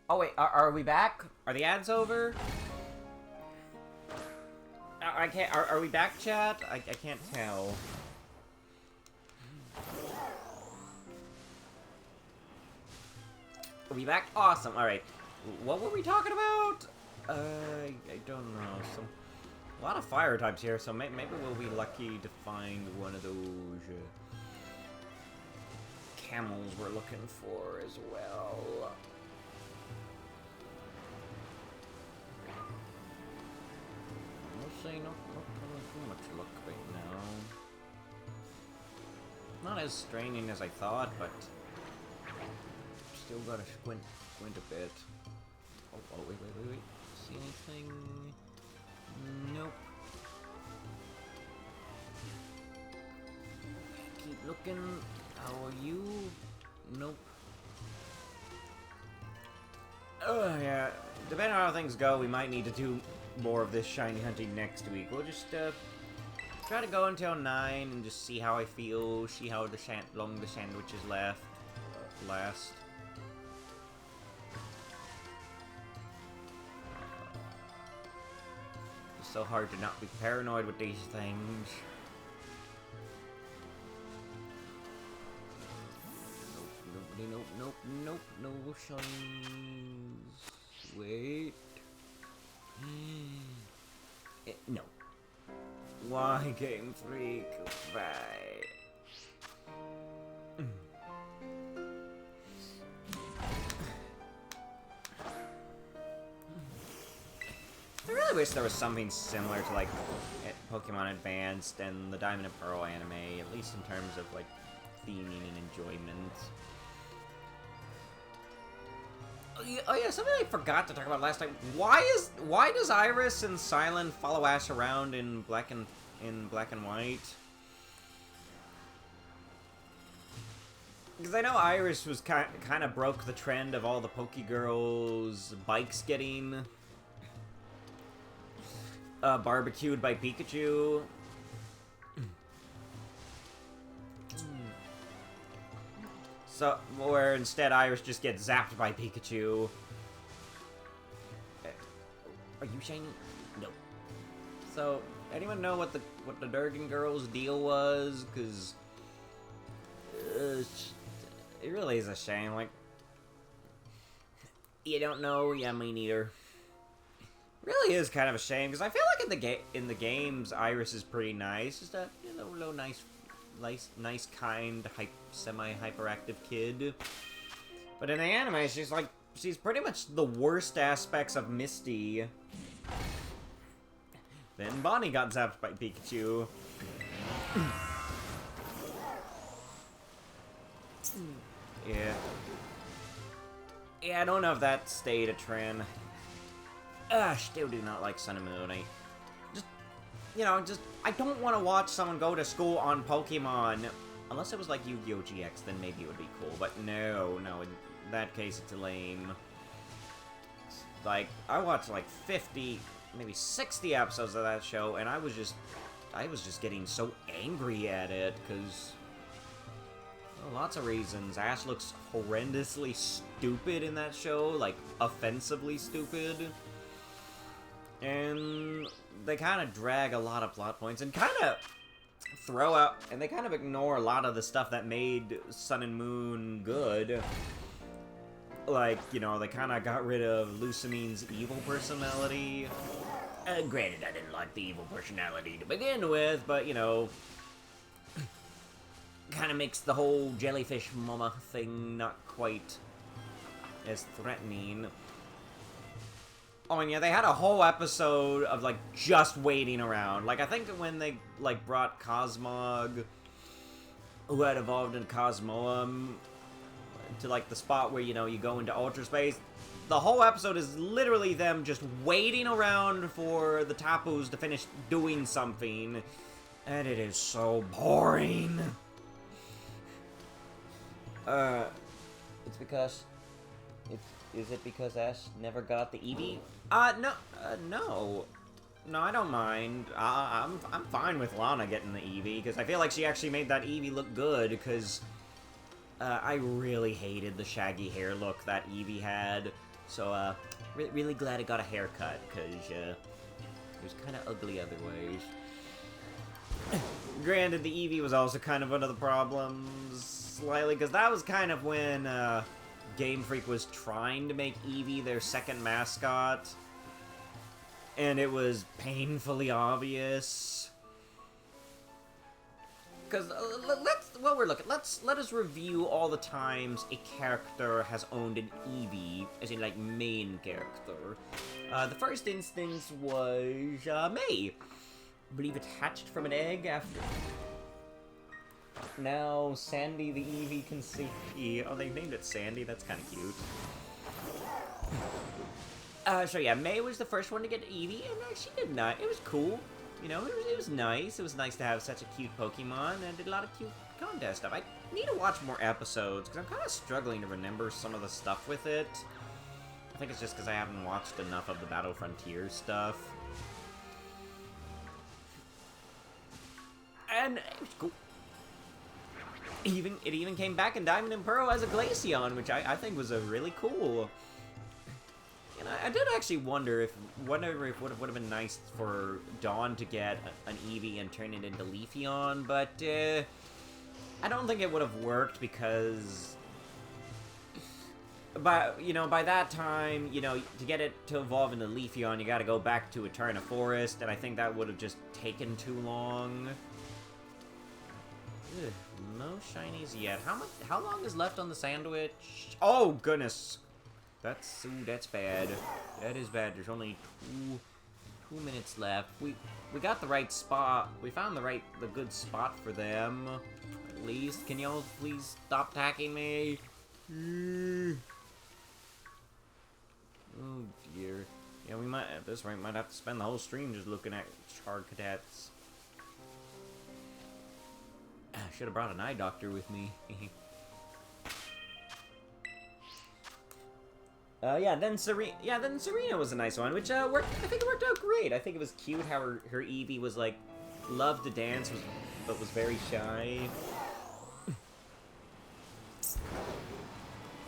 Oh wait, are we back? Are the ads over? I can't. Are we back, chat? I can't tell. Are we back? Awesome. All right. What were we talking about? I don't know. A lot of fire types here, so maybe we'll be lucky to find one of those camels we're looking for as well. Mostly not too much luck right now. Not as straining as I thought, but still gotta squint a bit. Oh, wait. See anything? Nope. Keep looking. How are you? Nope. Oh, yeah. Depending on how things go, we might need to do more of this shiny hunting next week. We'll just, try to go until 9 and just see how I feel, see how long the sandwiches last. It's so hard to not be paranoid with these things. Nope, no shines. Wait. No. Why Game Freak? Goodbye. I really wish there was something similar to, like, Pokemon Advanced and the Diamond and Pearl anime, at least in terms of, like, theming and enjoyment. Oh yeah, something I forgot to talk about last time. Why does Iris and Silent follow Ash around in black and white? Because I know Iris was kind of broke the trend of all the Pokegirls bikes getting barbecued by Pikachu. So, where instead Iris just gets zapped by Pikachu. Are you shiny? No. So, anyone know what the Durgan girl's deal was? Because it really is a shame. Like, you don't know? Yeah, me neither. Really is kind of a shame because I feel like in the games Iris is pretty nice. Just a little nice, kind, semi-hyperactive kid. But in the anime, she's pretty much the worst aspects of Misty. Then Bonnie got zapped by Pikachu. Yeah, I don't know if that stayed a trend. I still do not like Sun and Moon. I don't want to watch someone go to school on Pokemon. Unless it was like Yu-Gi-Oh! GX, then maybe it would be cool. But no, in that case, it's lame. Like, I watched like 50, maybe 60 episodes of that show, and I was just getting so angry at it, because... Well, lots of reasons. Ash looks horrendously stupid in that show, like, offensively stupid. And they kind of drag a lot of plot points and kind of throw out, and they kind of ignore a lot of the stuff that made Sun and Moon good. Like, they kind of got rid of Lucamine's evil personality. Granted, I didn't like the evil personality to begin with, but, kind of makes the whole jellyfish mama thing not quite as threatening. Oh, and yeah, they had a whole episode of, like, just waiting around. Like, I think when they, like, brought Cosmog, who had evolved in Cosmoem, to, like, the spot where, you go into Ultra Space, the whole episode is literally them just waiting around for the Tapus to finish doing something, and it is so boring. It's because... Is it because Ash never got the Eevee? No, I don't mind. I'm fine with Lana getting the Eevee, because I feel like she actually made that Eevee look good, because I really hated the shaggy hair look that Eevee had. So, really glad I got a haircut, because, it was kind of ugly otherwise. Granted, the Eevee was also kind of one of the problems, slightly, because that was kind of when, Game Freak was trying to make Eevee their second mascot, and it was painfully obvious. Because let us review all the times a character has owned an Eevee, as in like main character. The first instance was May. I believe it hatched from an egg after. Now Sandy the Eevee can see. Oh, they named it Sandy. That's kind of cute. So yeah, May was the first one to get an Eevee, and she did not. It was cool. You know, it was nice. It was nice to have such a cute Pokemon, and did a lot of cute contest stuff. I need to watch more episodes, because I'm kind of struggling to remember some of the stuff with it. I think it's just because I haven't watched enough of the Battle Frontier stuff. And it was cool. It even came back in Diamond and Pearl as a Glaceon, which I think was a really cool. And I did actually wonder if it would have been nice for Dawn to get an Eevee and turn it into Leafeon, but I don't think it would have worked because, by that time, to get it to evolve into Leafeon, you got to go back to Eterna Forest, and I think that would have just taken too long. Ugh, no shinies yet. How long is left on the sandwich? Oh goodness. That's bad. That is bad. There's only two minutes left. We got the right spot. We found the good spot for them. At least. Can y'all please stop attacking me? Oh dear. Yeah, we might at this rate might have to spend the whole stream just looking at Charcadets. I should have brought an eye doctor with me. Then Serena was a nice one, which I think it worked out great. I think it was cute how her Eevee was like, loved to dance, but was very shy.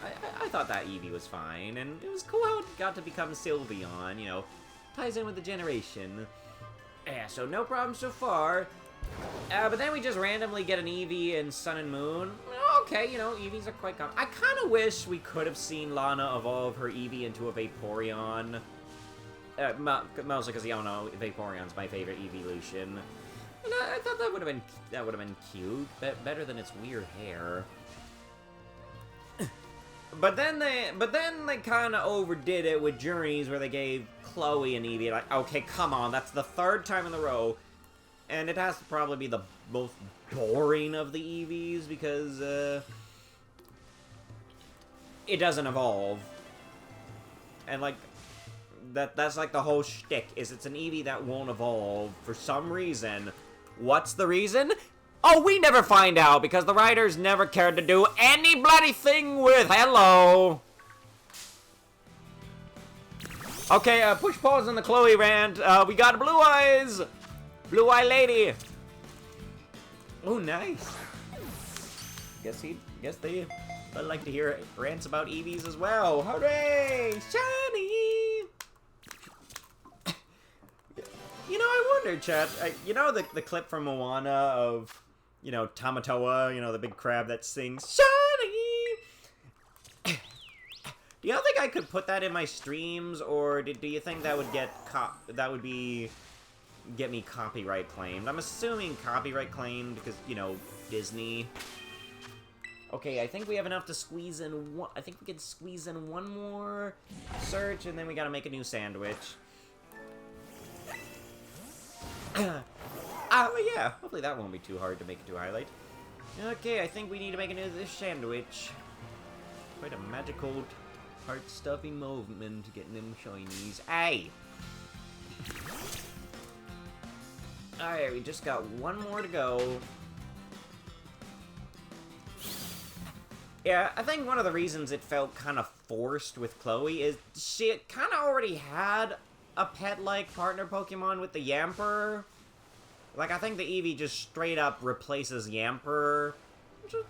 I thought that Eevee was fine, and it was cool how it got to become Sylveon, ties in with the generation. Yeah, so no problem so far. But then we just randomly get an Eevee in Sun and Moon. Okay, Eevees are quite common. I kind of wish we could have seen Lana evolve her Eevee into a Vaporeon. Mostly because, Vaporeon's my favorite evolution. And I thought that would have been cute, better than its weird hair. But then they kind of overdid it with Journeys, where they gave Chloe an Eevee. Like, okay, come on, that's the third time in a row. And it has to probably be the most boring of the Eevees, because, it doesn't evolve. And, like, that's like the whole shtick, is it's an Eevee that won't evolve for some reason. What's the reason? Oh, we never find out, because the writers never cared to do any bloody thing with Hello! Okay, push pause on the Chloe rant. We got Blue Eyes! Blue Eye Lady! Oh, nice. Guess they like to hear rants about Eevees as well. Hooray! Shiny! I wonder, chat, the clip from Moana of, Tamatoa, the big crab that sings, Shiny! Do y'all think I could put that in my streams, or do you think that would get me copyright claimed? I'm assuming copyright claimed because, Disney. Okay, I think we have enough to squeeze in one. I think we can squeeze in one more search, and then we gotta make a new sandwich. Yeah, hopefully that won't be too hard to make it to highlight. Okay, I think we need to make a new sandwich. Quite a magical, heart-stuffing movement getting them shinies. Hey! Alright, we just got one more to go. Yeah, I think one of the reasons it felt kind of forced with Chloe is she kind of already had a pet-like partner Pokemon with the Yamper. Like, I think the Eevee just straight up replaces Yamper, which is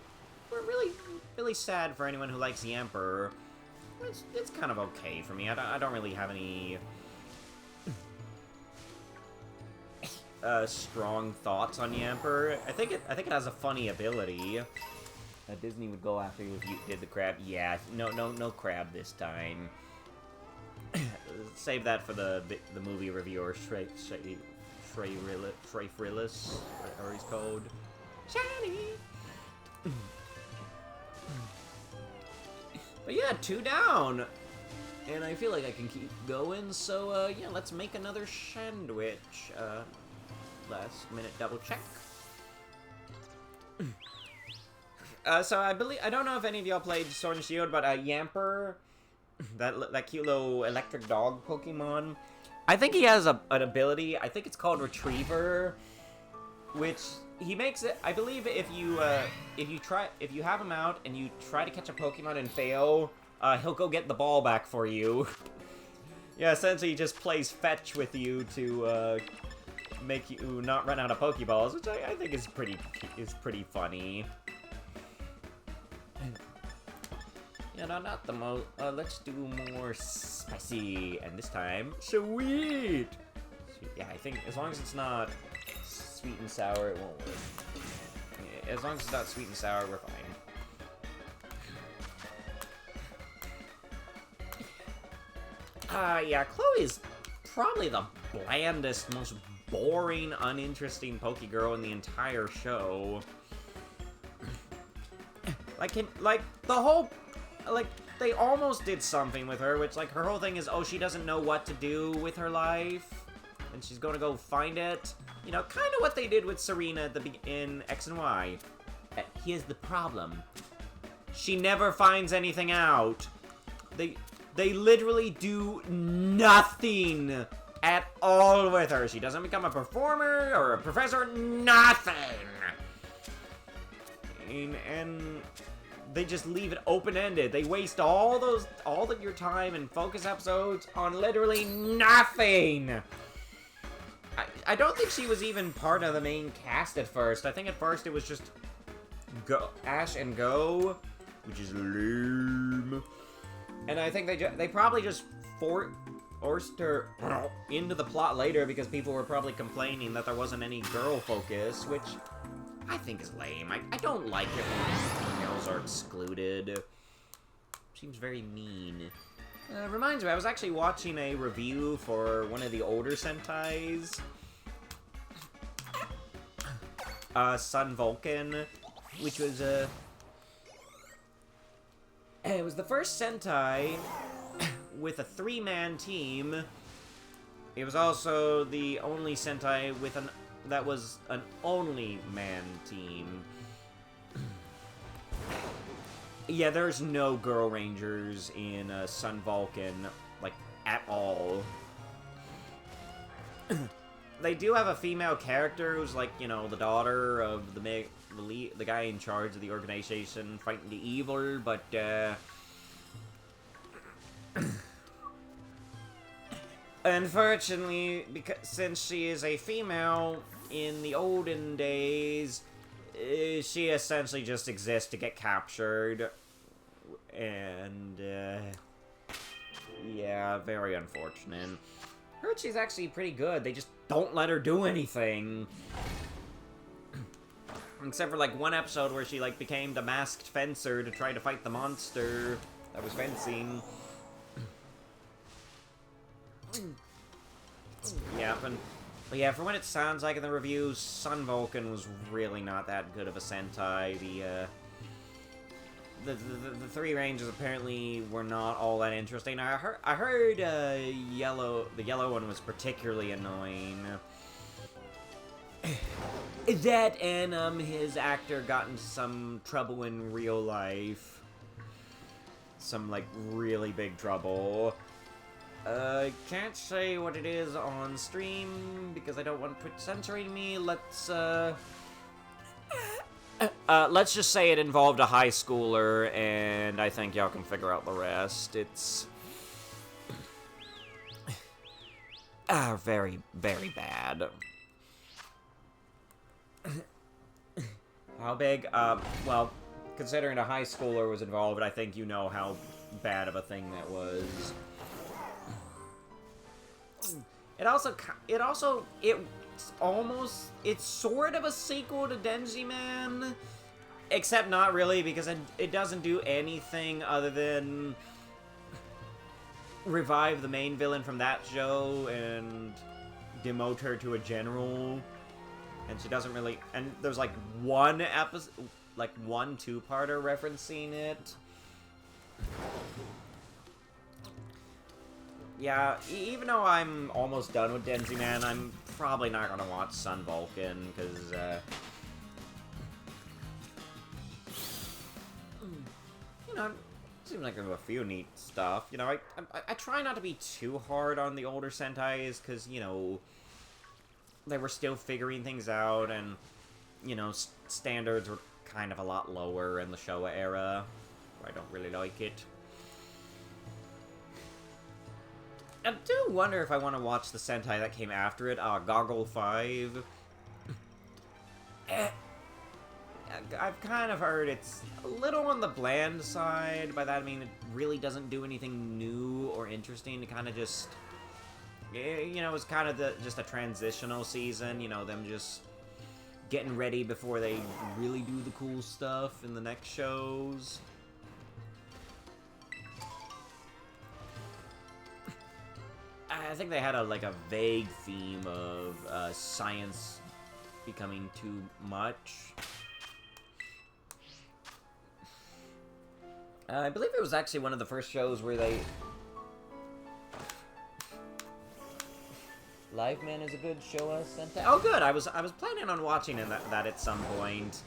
really, really sad for anyone who likes Yamper. It's kind of okay for me. I don't really have any strong thoughts on Yamper. I think it has a funny ability. Disney would go after you if you did the crab. Yeah, no crab this time. Save that for the movie reviewer, Frey Frillis, or he's called. Shiny! But yeah, 2 down! And I feel like I can keep going, so yeah, let's make another sandwich. Last minute double check. So I don't know if any of y'all played Sword and Shield, but Yamper, that cute little electric dog Pokemon, I think he has an ability. I think it's called Retriever, which he makes it. I believe if you have him out and you try to catch a Pokemon and fail, he'll go get the ball back for you. Yeah, essentially he just plays fetch with you to make you not run out of Pokeballs, which I think is pretty funny. Yeah, no, not the most. Let's do more spicy, and this time, sweet! Yeah, I think as long as it's not sweet and sour, it won't work. Yeah, as long as it's not sweet and sour, we're fine. Yeah, Chloe's probably the blandest, most boring, uninteresting Pokegirl in the entire show. They almost did something with her, which, like, her whole thing is, oh, she doesn't know what to do with her life, and she's gonna go find it. You know, kind of what they did with Serena in X and Y. Here's the problem. She never finds anything out. They literally do nothing at all with her. She doesn't become a performer or a professor, nothing. And they just leave it open-ended. They waste all of your time and focus episodes on literally nothing. I don't think she was even part of the main cast at first. I think at first it was just Ash and Go, which is lame. And I think they probably just forced her into the plot later because people were probably complaining that there wasn't any girl focus, which I think is lame. I don't like it when females are excluded. Seems very mean. Reminds me, I was actually watching a review for one of the older Sentais. Sun Vulcan, which was it was the first Sentai with a 3-man team. It was also the only Sentai that was an only-man team. Yeah, there's no Girl Rangers in Sun Vulcan, like, at all. They do have a female character who's, like, you know, the daughter of the guy in charge of the organization fighting the evil, but, unfortunately, since she is a female, in the olden days, she essentially just exists to get captured. And, yeah, very unfortunate. Heard she's actually pretty good, they just don't let her do anything. Except for, like, one episode where she, like, became the masked fencer to try to fight the monster that was fencing. Yeah, but yeah, for what it sounds like in the reviews, Sun Vulcan was really not that good of a Sentai. The 3 Rangers apparently were not all that interesting. I heard the yellow one was particularly annoying. That and his actor got into some trouble in real life. Some, like, really big trouble. Can't say what it is on stream because I don't want Twitch censoring me. Let's just say it involved a high schooler, and I think y'all can figure out the rest. It's very, very bad. How big? Well, considering a high schooler was involved, I think you know how bad of a thing that was. It's sort of a sequel to Denji Man, except not really, because it doesn't do anything other than revive the main villain from that show and demote her to a general, and she doesn't really, and there's like one episode, like one two-parter referencing it. Yeah, even though I'm almost done with Denji Man, I'm probably not gonna watch Sun Vulcan, because, you know, it seems like there's a few neat stuff. You know, I try not to be too hard on the older Sentais, because, you know, they were still figuring things out, and, you know, standards were kind of a lot lower in the Showa era. I don't really like it. I do wonder if I want to watch the Sentai that came after it, Goggle 5. I've kind of heard it's a little on the bland side. By that I mean it really doesn't do anything new or interesting. It kind of just, you know, it's kind of just a transitional season. You know, them just getting ready before they really do the cool stuff in the next shows. I think they had a vague theme of science becoming too much. I believe it was actually one of the first shows where they... Live Man is a good show us. Oh, good. I was planning on watching that at some point.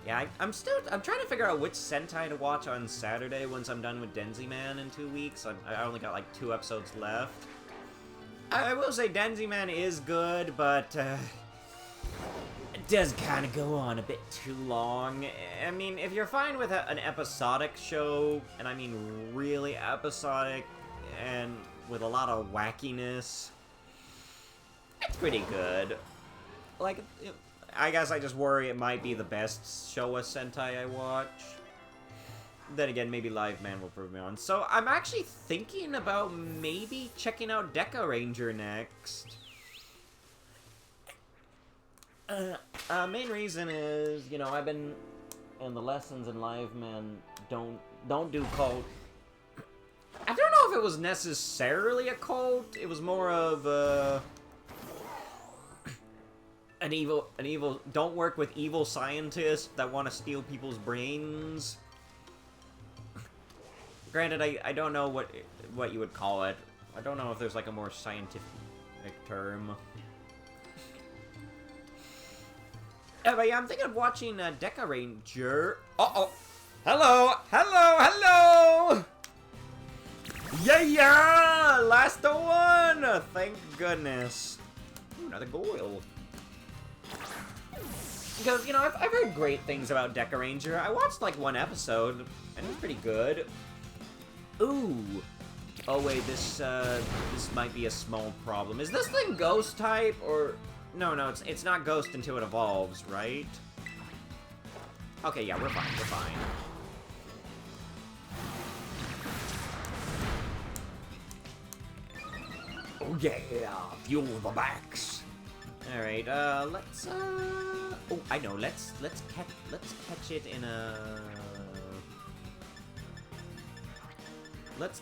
Yeah, I'm trying to figure out which Sentai to watch on Saturday once I'm done with Denzi Man in 2 weeks. I only got like 2 episodes left. I will say Denzi Man is good, but it does kind of go on a bit too long. I mean, if you're fine with an episodic show, and I mean really episodic, and with a lot of wackiness, it's pretty good. Like, I guess I just worry it might be the best Showa Sentai I watch. Then again, maybe Live Man will prove me on. So I'm actually thinking about maybe checking out Deca Ranger next. Main reason is, you know, I've been in the lessons in Live Man don't do cult. I don't know if it was necessarily a cult. It was more of an evil, don't work with evil scientists that want to steal people's brains. Granted, I don't know what you would call it. I don't know if there's like a more scientific term. But yeah, I'm thinking of watching Deca Ranger. Uh-oh. Hello! Hello! Hello! Yeah! Last one! Thank goodness. Ooh, another goil. Because, you know, I've heard great things about Deca Ranger. I watched, like, 1 episode, and it was pretty good. Ooh. Oh, wait, this might be a small problem. Is this thing ghost type, or... No, it's not ghost until it evolves, right? Okay, yeah, we're fine, we're fine. Oh, yeah, fuel the backs. Alright, let's, oh, I know, let's catch it in a... Let's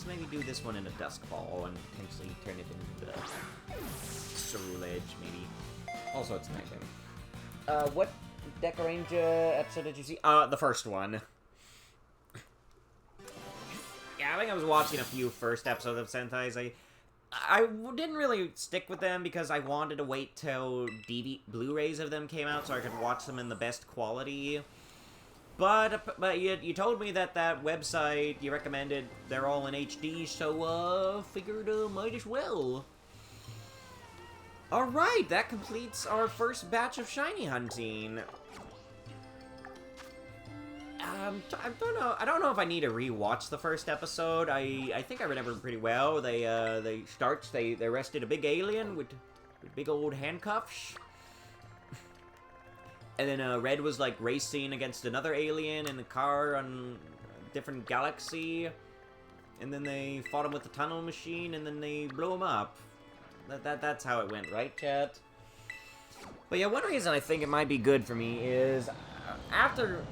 maybe do this one in a dusk ball and potentially turn it into the Ceruledge, maybe. Also, it's nighttime. What Deca Ranger episode did you see? The first one. Yeah, I think I was watching a few first episodes of Sentais. I didn't really stick with them because I wanted to wait till Blu-rays of them came out so I could watch them in the best quality. But you told me that website you recommended, they're all in HD, so figured might as well. Alright, that completes our first batch of shiny hunting. I don't know if I need to re-watch the first episode. I think I remember pretty well. They arrested a big alien with big old handcuffs. And then Red was like racing against another alien in a car on a different galaxy. And then they fought him with the tunnel machine, and then they blew him up. That's how it went, right, chat? But yeah, one reason I think it might be good for me is after,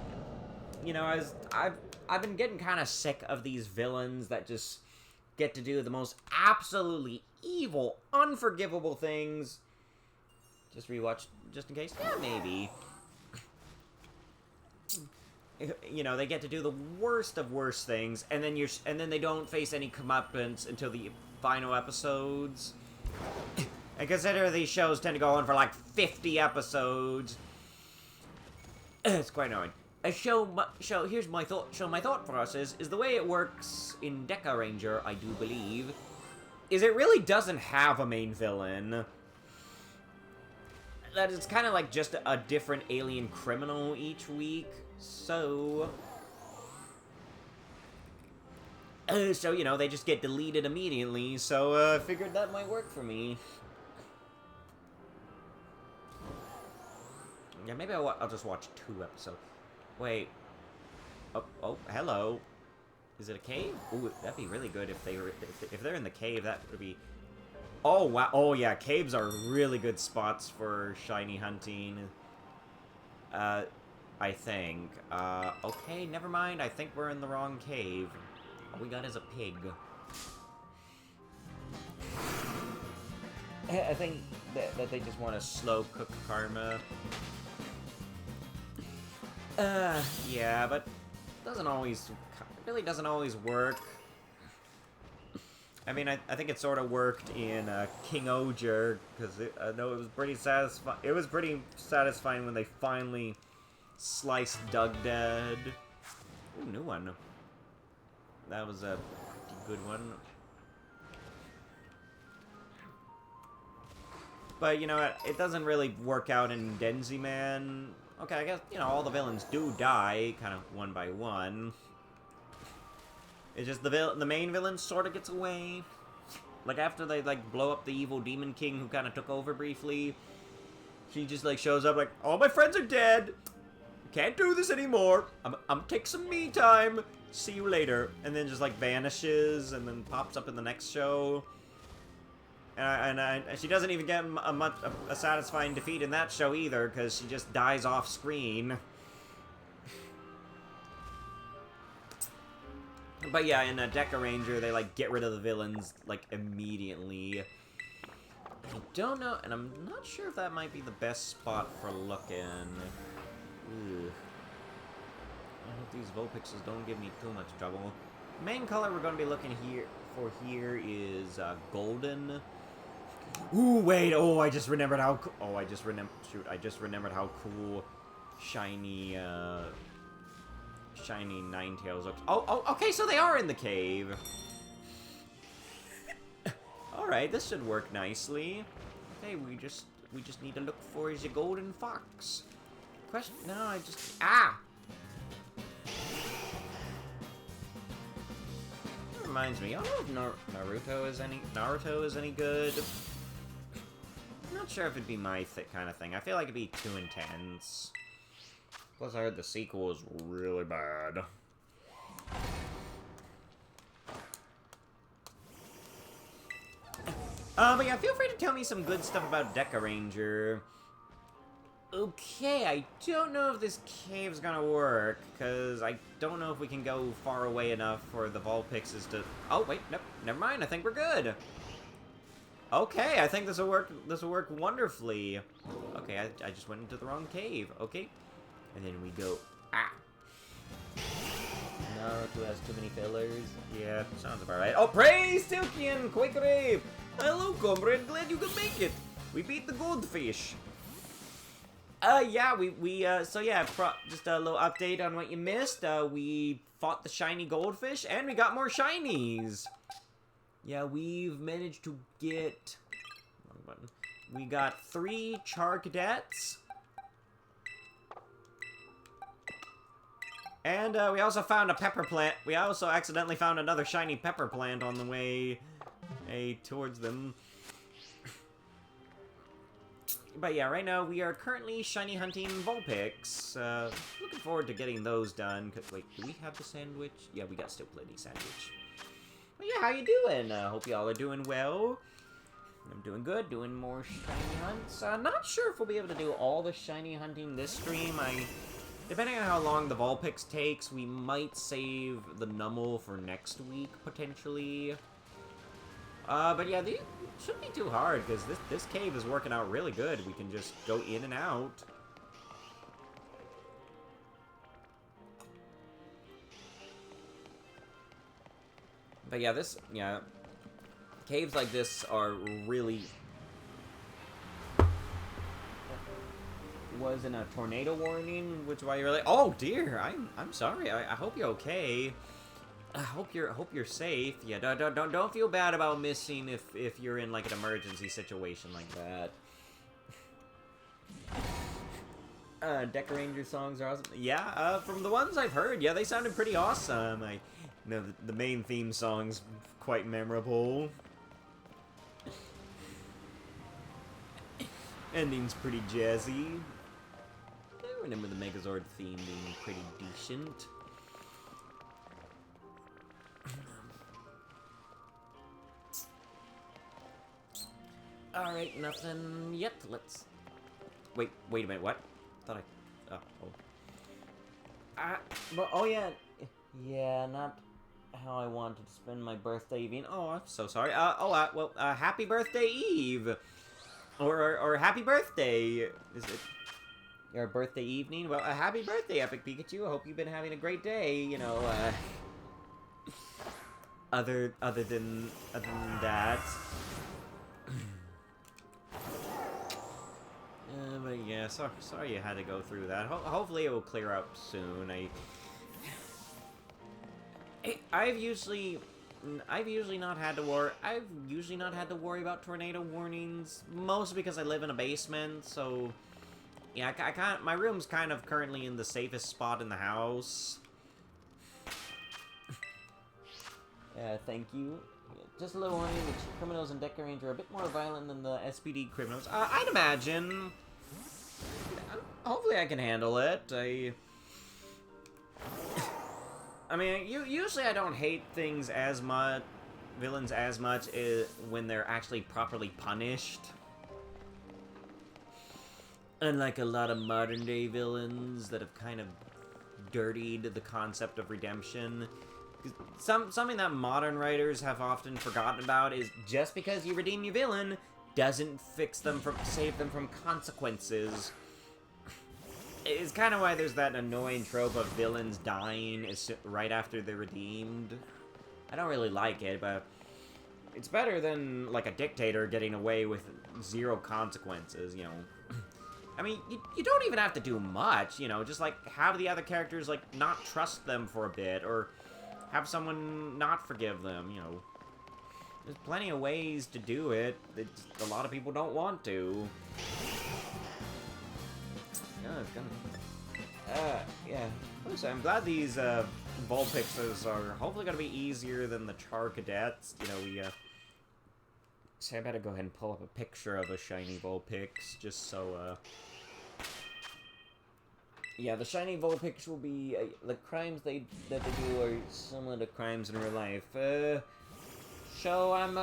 you know, I've been getting kind of sick of these villains that just get to do the most absolutely evil, unforgivable things. Just rewatch, just in case. Yeah, maybe. You know, they get to do the worst of worst things, and then they don't face any comeuppance until the final episodes. And consider these shows tend to go on for like 50 episodes. It's quite annoying. Here's my thought process is the way it works in Deca Ranger, I do believe, is it really doesn't have a main villain. That it's kind of like just a different alien criminal each week. So, you know, they just get deleted immediately, so, I figured that might work for me. Yeah, maybe I'll just watch 2 episodes. Wait. Oh, hello. Is it a cave? Ooh, that'd be really good if they're in the cave, that would be... Oh, wow. Oh, yeah, caves are really good spots for shiny hunting. I think. Okay, never mind. I think we're in the wrong cave. All we got is a pig. I think that they just want to slow cook karma. Yeah, but really doesn't always work. I mean, I think it sort of worked in King Oger, because I know it was pretty satisfying. It was pretty satisfying when they finally sliced Doug dead. Ooh, new one. That was a pretty good one. But, you know what, it doesn't really work out in Denzi Man. Okay, I guess, you know, all the villains do die, kind of one by one. It's just the main villain sort of gets away. Like, after they, like, blow up the evil Demon King who kind of took over briefly, she just, like, shows up like, all my friends are dead. Can't do this anymore. I'm take some me time. See you later. And then just, like, vanishes and then pops up in the next show. And she doesn't even get a satisfying defeat in that show either, because she just dies off screen. But yeah, in Deca Ranger, they, like, get rid of the villains, like, immediately. I don't know, and I'm not sure if that might be the best spot for looking. Ooh. I hope these Vulpixes don't give me too much trouble. Main color we're going to be looking here is golden. Ooh, wait, oh, I just remembered how I just remembered how cool shiny Ninetales looks. Oh, okay, so they are in the cave. Alright, this should work nicely. Okay, we just need to look for the golden fox. No, that reminds me, I don't know if Naruto is any good. I'm not sure if it'd be my kind of thing. I feel like it'd be too intense. Plus, I heard the sequel is really bad. But yeah, feel free to tell me some good stuff about Deca Ranger. Okay, I don't know if this cave's gonna work, because I don't know if we can go far away enough for the Vulpixes to... Oh, wait, nope, never mind, I think we're good. Okay, I think this will work wonderfully. Okay, I just went into the wrong cave, okay. And then we go... Ah! Naruto has too many fillers. Yeah, sounds about right. Oh, praise Silkian! Quick rave! Hello, comrade, glad you could make it! We beat the goldfish. Yeah, so yeah, just a little update on what you missed. We fought the shiny goldfish, and we got more shinies. Yeah, we've managed to get... Wrong button. We got 3 char cadets. And, we also found a pepper plant. We also accidentally found another shiny pepper plant on the way towards them. But yeah, right now we are currently shiny hunting Vulpix. Looking forward to getting those done. Wait, do we have the sandwich? Yeah, we got still plenty sandwich. But yeah, how you doing? Hope y'all are doing well. I'm doing good, doing more shiny hunts. Not sure if we'll be able to do all the shiny hunting this stream. Depending on how long the Vulpix takes, we might save the Numel for next week, potentially. But yeah, these shouldn't be too hard, because this cave is working out really good. We can just go in and out. But yeah, caves like this are really... Wasn't a tornado warning, which is why you're like, oh dear, I'm sorry. I hope you're okay. I hope you're safe. Yeah, don't feel bad about missing if you're in like an emergency situation like that. Deck Ranger songs are awesome. Yeah, from the ones I've heard, yeah, they sounded pretty awesome. The main theme song's quite memorable. Ending's pretty jazzy. I remember the Megazord theme being pretty decent. Alright, nothing yet. Let's... Wait a minute, what? Thought I... But, oh yeah. Yeah, not how I wanted to spend my birthday evening. Oh, I'm so sorry. Well, happy birthday eve! Or happy birthday! Is it... Your birthday evening? Well, a happy birthday, Epic Pikachu. I hope you've been having a great day, you know, other than that. But yeah, sorry you had to go through that. Hopefully it will clear up soon. I've usually not had to worry about tornado warnings, mostly because I live in a basement, so... Yeah, my room's kind of currently in the safest spot in the house. Yeah, thank you. Just a little warning, the criminals in Deck Ranger are a bit more violent than the SPD criminals. I'd imagine. Hopefully I can handle it. I mean, usually I don't hate things as much, villains as much, when they're actually properly punished. Unlike a lot of modern-day villains that have kind of dirtied the concept of redemption. Something that modern writers have often forgotten about is just because you redeem your villain doesn't save them from consequences. It's kind of why there's that annoying trope of villains dying right after they're redeemed. I don't really like it, but it's better than, like, a dictator getting away with 0 consequences, you know. I mean, you don't even have to do much, you know, just, like, have the other characters, like, not trust them for a bit, or have someone not forgive them, you know. There's plenty of ways to do it. A lot of people don't want to. Yeah, it's gonna... yeah. So I'm glad these, Vulpixes are hopefully gonna be easier than the Char Cadets. You know, so I better go ahead and pull up a picture of a shiny Vulpix, just so, yeah, the shiny Vulpix will be, the crimes that they do are similar to crimes in real life. So I'm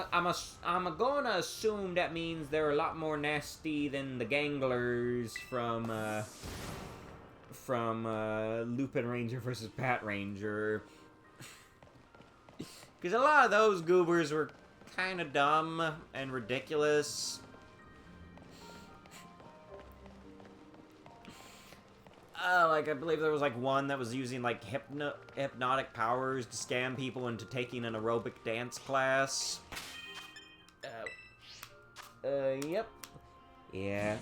gonna assume that means they're a lot more nasty than the ganglers from Lupin Ranger versus Pat Ranger. Because a lot of those goobers were kind of dumb and ridiculous. Like, I believe there was, like, one that was using, like, hypnotic powers to scam people into taking an aerobic dance class. Yep. Yeah.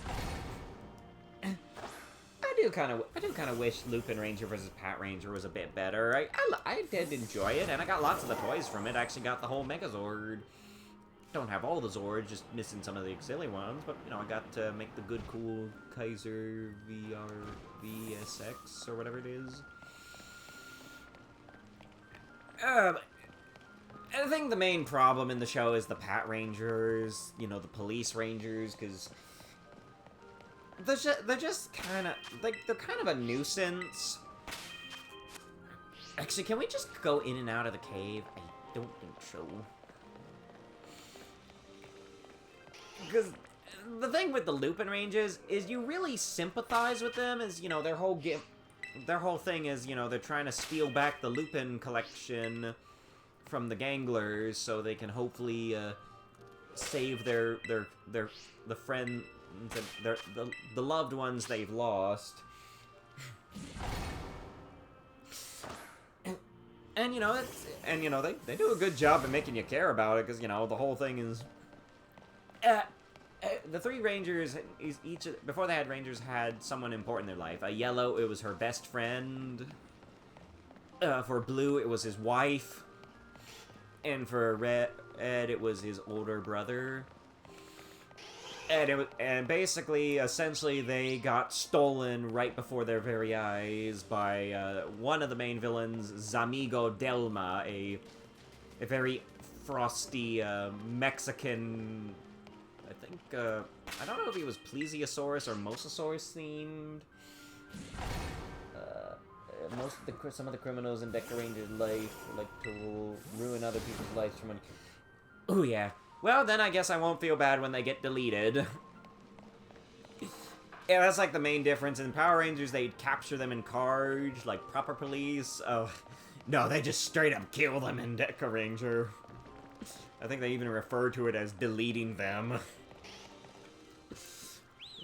I do kind of wish Lupin Ranger versus Pat Ranger was a bit better. I did enjoy it, and I got lots of the toys from it. I actually got the whole Megazord. Don't have all the Zords, just missing some of the auxiliary ones, but, you know, I got to make the good, cool Kaiser VSX, or whatever it is. I think the main problem in the show is the Pat Rangers, you know, the police rangers, because they're just kind of, like, they're kind of a nuisance. Actually, can we just go in and out of the cave? I don't think so. Because the thing with the Lupin Rangers is you really sympathize with them, as, you know, their whole thing is, you know, they're trying to steal back the Lupin collection from the Ganglers so they can hopefully save the friend, the loved ones they've lost. And you know, they do a good job of making you care about it, because, you know, the whole thing is the three Rangers, before they had Rangers, had someone important in their life. Yellow, it was her best friend. For Blue, it was his wife. And for Red, it was his older brother. And basically, essentially, they got stolen right before their very eyes by one of the main villains, Zamigo Delma, a very frosty Mexican. I think I don't know if he was Plesiosaurus or Mosasaurus themed. Some of the criminals in Deca Ranger's life like to ruin other people's lives for money. Oh yeah. Well, then I guess I won't feel bad when they get deleted. Yeah, that's like the main difference. In Power Rangers, they'd capture them in cars, like proper police. Oh, no, they just straight up kill them in Deca Ranger. I think they even refer to it as deleting them.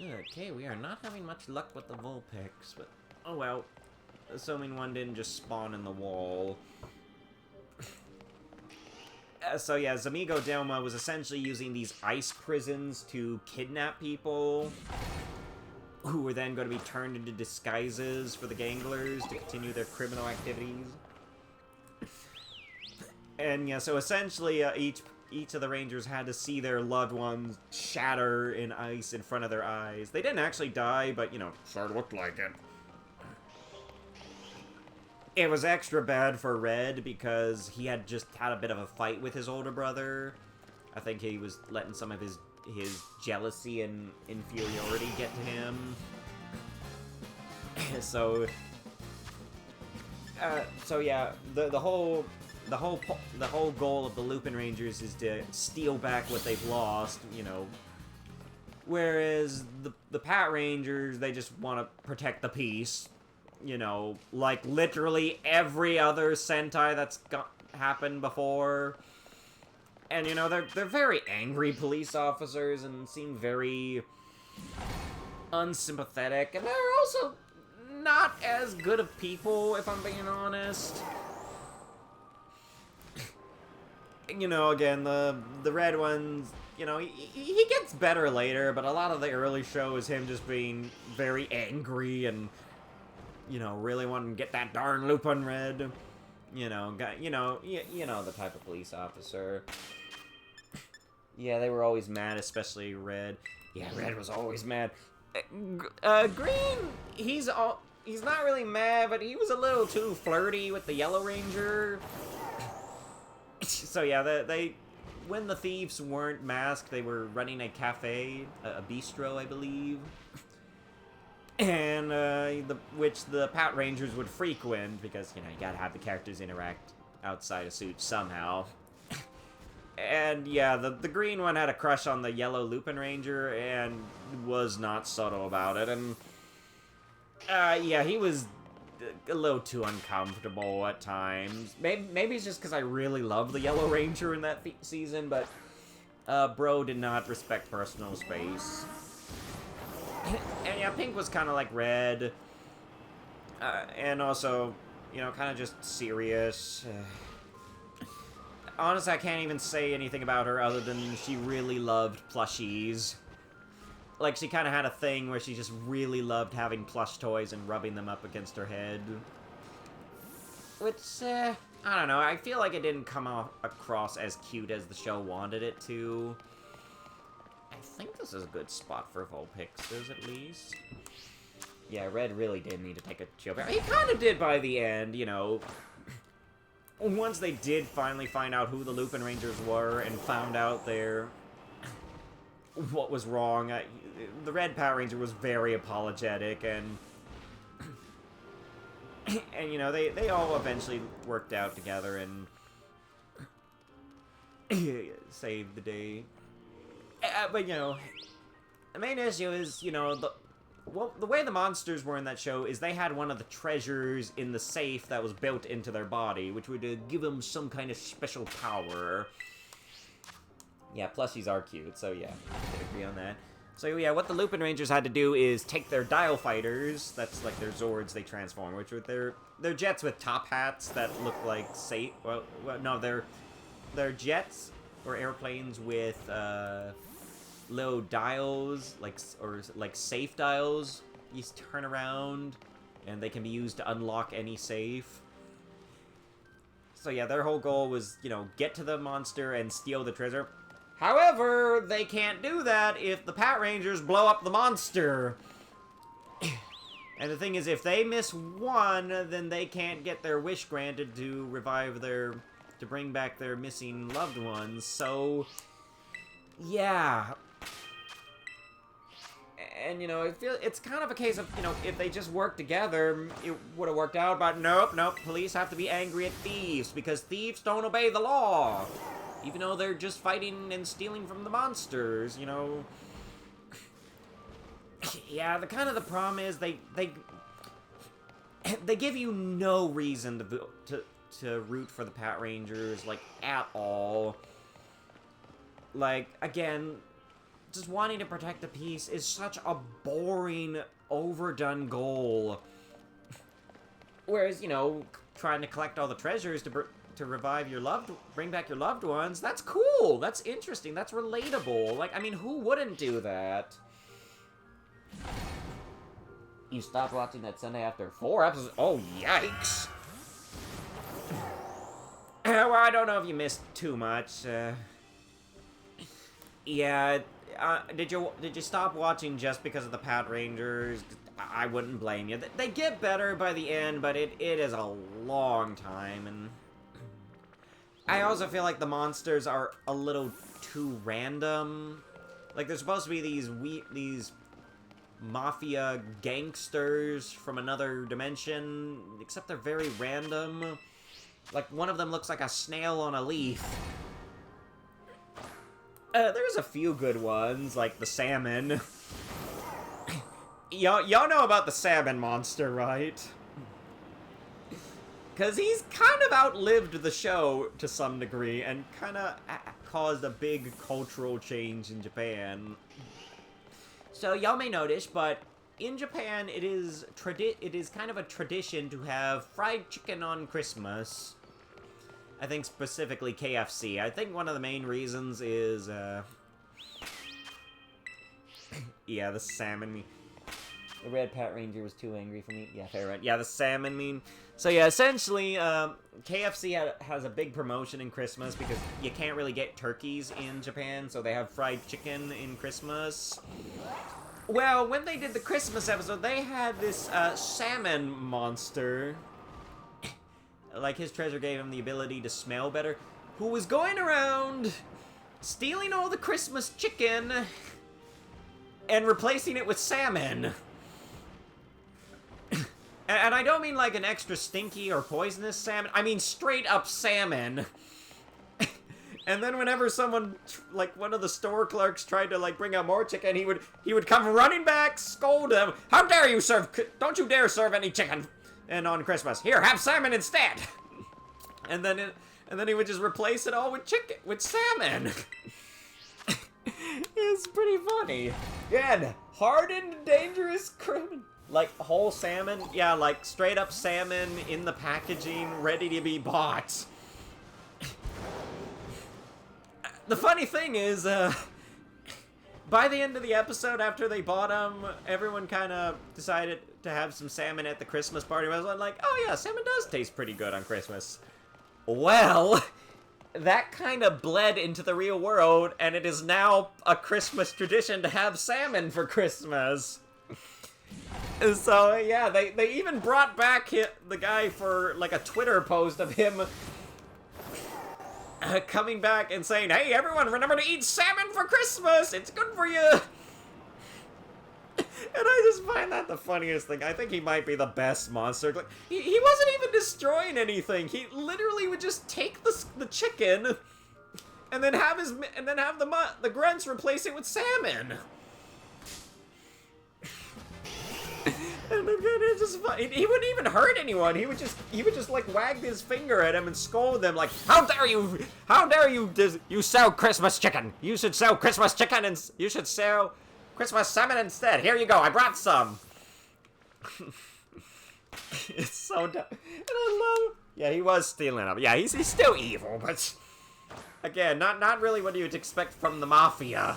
Okay, we are not having much luck with the Vulpix, but oh well. Assuming one didn't just spawn in the wall. So yeah, Zamigo Delma was essentially using these ice prisons to kidnap people, who were then going to be turned into disguises for the Ganglers to continue their criminal activities. And yeah, so essentially each of the Rangers had to see their loved ones shatter in ice in front of their eyes. They didn't actually die, but, you know, sure looked like it. It was extra bad for Red because he had just had a bit of a fight with his older brother. I think he was letting some of his jealousy and inferiority get to him. So yeah, the whole goal of the Lupin Rangers is to steal back what they've lost, you know. Whereas the Pat Rangers, they just want to protect the peace. You know, like literally every other Sentai that's happened before. And, you know, they're very angry police officers and seem very unsympathetic. And they're also not as good of people, if I'm being honest. You know, again, the Red ones, you know, he gets better later, but a lot of the early show is him just being very angry and, you know, really wanting to get that darn Lupin Red. You know, the type of police officer. Yeah, they were always mad, especially Red. Yeah, Red was always mad. Green, he's not really mad, but he was a little too flirty with the Yellow Ranger. So yeah, when the thieves weren't masked, they were running a cafe, a bistro, I believe. And, which the Pat Rangers would frequent, because, you know, you gotta have the characters interact outside of suits somehow. And, yeah, the green one had a crush on the yellow Lupin Ranger, and was not subtle about it, and, yeah, he was a little too uncomfortable at times. Maybe it's just because I really love the Yellow Ranger in that season, but, bro did not respect personal space. And yeah, Pink was kind of like Red, and also, you know, kind of just serious. Honestly, I can't even say anything about her other than she really loved plushies. Like, she kind of had a thing where she just really loved having plush toys and rubbing them up against her head. Which, I don't know, I feel like it didn't come across as cute as the show wanted it to. I think this is a good spot for Vulpixes, at least. Yeah, Red really did need to take a chill pill. He kind of did by the end, you know. Once they did finally find out who the Lupin Rangers were and found out what was wrong, the Red Power Ranger was very apologetic, and and you know, they all eventually worked out together and saved the day. But you know, the main issue is, you know, the way the monsters were in that show is they had one of the treasures in the safe that was built into their body, which would give them some kind of special power. Yeah, plushies are cute, so yeah, I could agree on that. So yeah, what the Lupin Rangers had to do is take their Dial Fighters, that's like their Zords they transform, which are they're jets with top hats that look like well, no, they're jets or airplanes with little dials, like safe dials. You turn around, and they can be used to unlock any safe. So yeah, their whole goal was, you know, get to the monster and steal the treasure. However, they can't do that if the Pat Rangers blow up the monster. And the thing is, if they miss one, then they can't get their wish granted to to bring back their missing loved ones. So, yeah. And, you know, it's kind of a case of, you know, if they just worked together, it would have worked out, but nope, police have to be angry at thieves, because thieves don't obey the law. Even though they're just fighting and stealing from the monsters, you know. Yeah, the problem is they give you no reason to root for the Pat Rangers, like, at all. Like, again, just wanting to protect the peace is such a boring, overdone goal. Whereas, you know, trying to collect all the treasures to revive bring back your loved ones, that's cool, that's interesting, that's relatable. Like, I mean, who wouldn't do that? You stopped watching that Sunday after 4 episodes? Oh, yikes. Well, I don't know if you missed too much. Yeah, did you stop watching just because of the Pat Rangers? I wouldn't blame you. They get better by the end, but it is a long time, and I also feel like the monsters are a little too random. Like, they're supposed to be these mafia gangsters from another dimension, except they're very random. Like, one of them looks like a snail on a leaf. There's a few good ones, like the salmon. Y'all know about the salmon monster, right? Because he's kind of outlived the show to some degree, and kind of caused a big cultural change in Japan. So y'all may notice, but in Japan, it is kind of a tradition to have fried chicken on Christmas. I think specifically KFC. I think one of the main reasons is, yeah, the salmon meat. The Red Pat Ranger was too angry for me. Yeah, fair, right? Yeah, the salmon meat. So yeah, essentially, KFC has a big promotion in Christmas because you can't really get turkeys in Japan, so they have fried chicken in Christmas. Well, when they did the Christmas episode, they had this salmon monster. Like, his treasure gave him the ability to smell better, who was going around stealing all the Christmas chicken and replacing it with salmon. And I don't mean like an extra stinky or poisonous salmon, I mean straight up salmon. And then whenever someone, like one of the store clerks tried to like bring out more chicken, he would come running back, scold him. How dare you don't you dare serve any chicken and on Christmas. Here, have salmon instead. And then he would just replace it all with salmon. It's pretty funny. Yeah, hardened, dangerous criminal. Like whole salmon, yeah, like straight up salmon in the packaging, ready to be bought. The funny thing is, by the end of the episode, after they bought them, everyone kind of decided to have some salmon at the Christmas party. I was like, oh yeah, salmon does taste pretty good on Christmas. Well, that kind of bled into the real world, and it is now a Christmas tradition to have salmon for Christmas. So, yeah, they even brought back the guy for, like, a Twitter post of him coming back and saying, hey, everyone, remember to eat salmon for Christmas! It's good for you! And I just find that the funniest thing. I think he might be the best monster. Like, he wasn't even destroying anything. He literally would just take the chicken and then have the grunts replace it with salmon. And then it's just fun. He wouldn't even hurt anyone. He would just like wag his finger at him and scold them like, "How dare you! How dare you! You sell Christmas chicken? You should sell Christmas chicken and you should sell Christmas salmon instead. Here you go. I brought some." It's so dumb. And I love. Yeah, he was stealing them. Yeah, he's still evil, but again, not really what you'd expect from the mafia.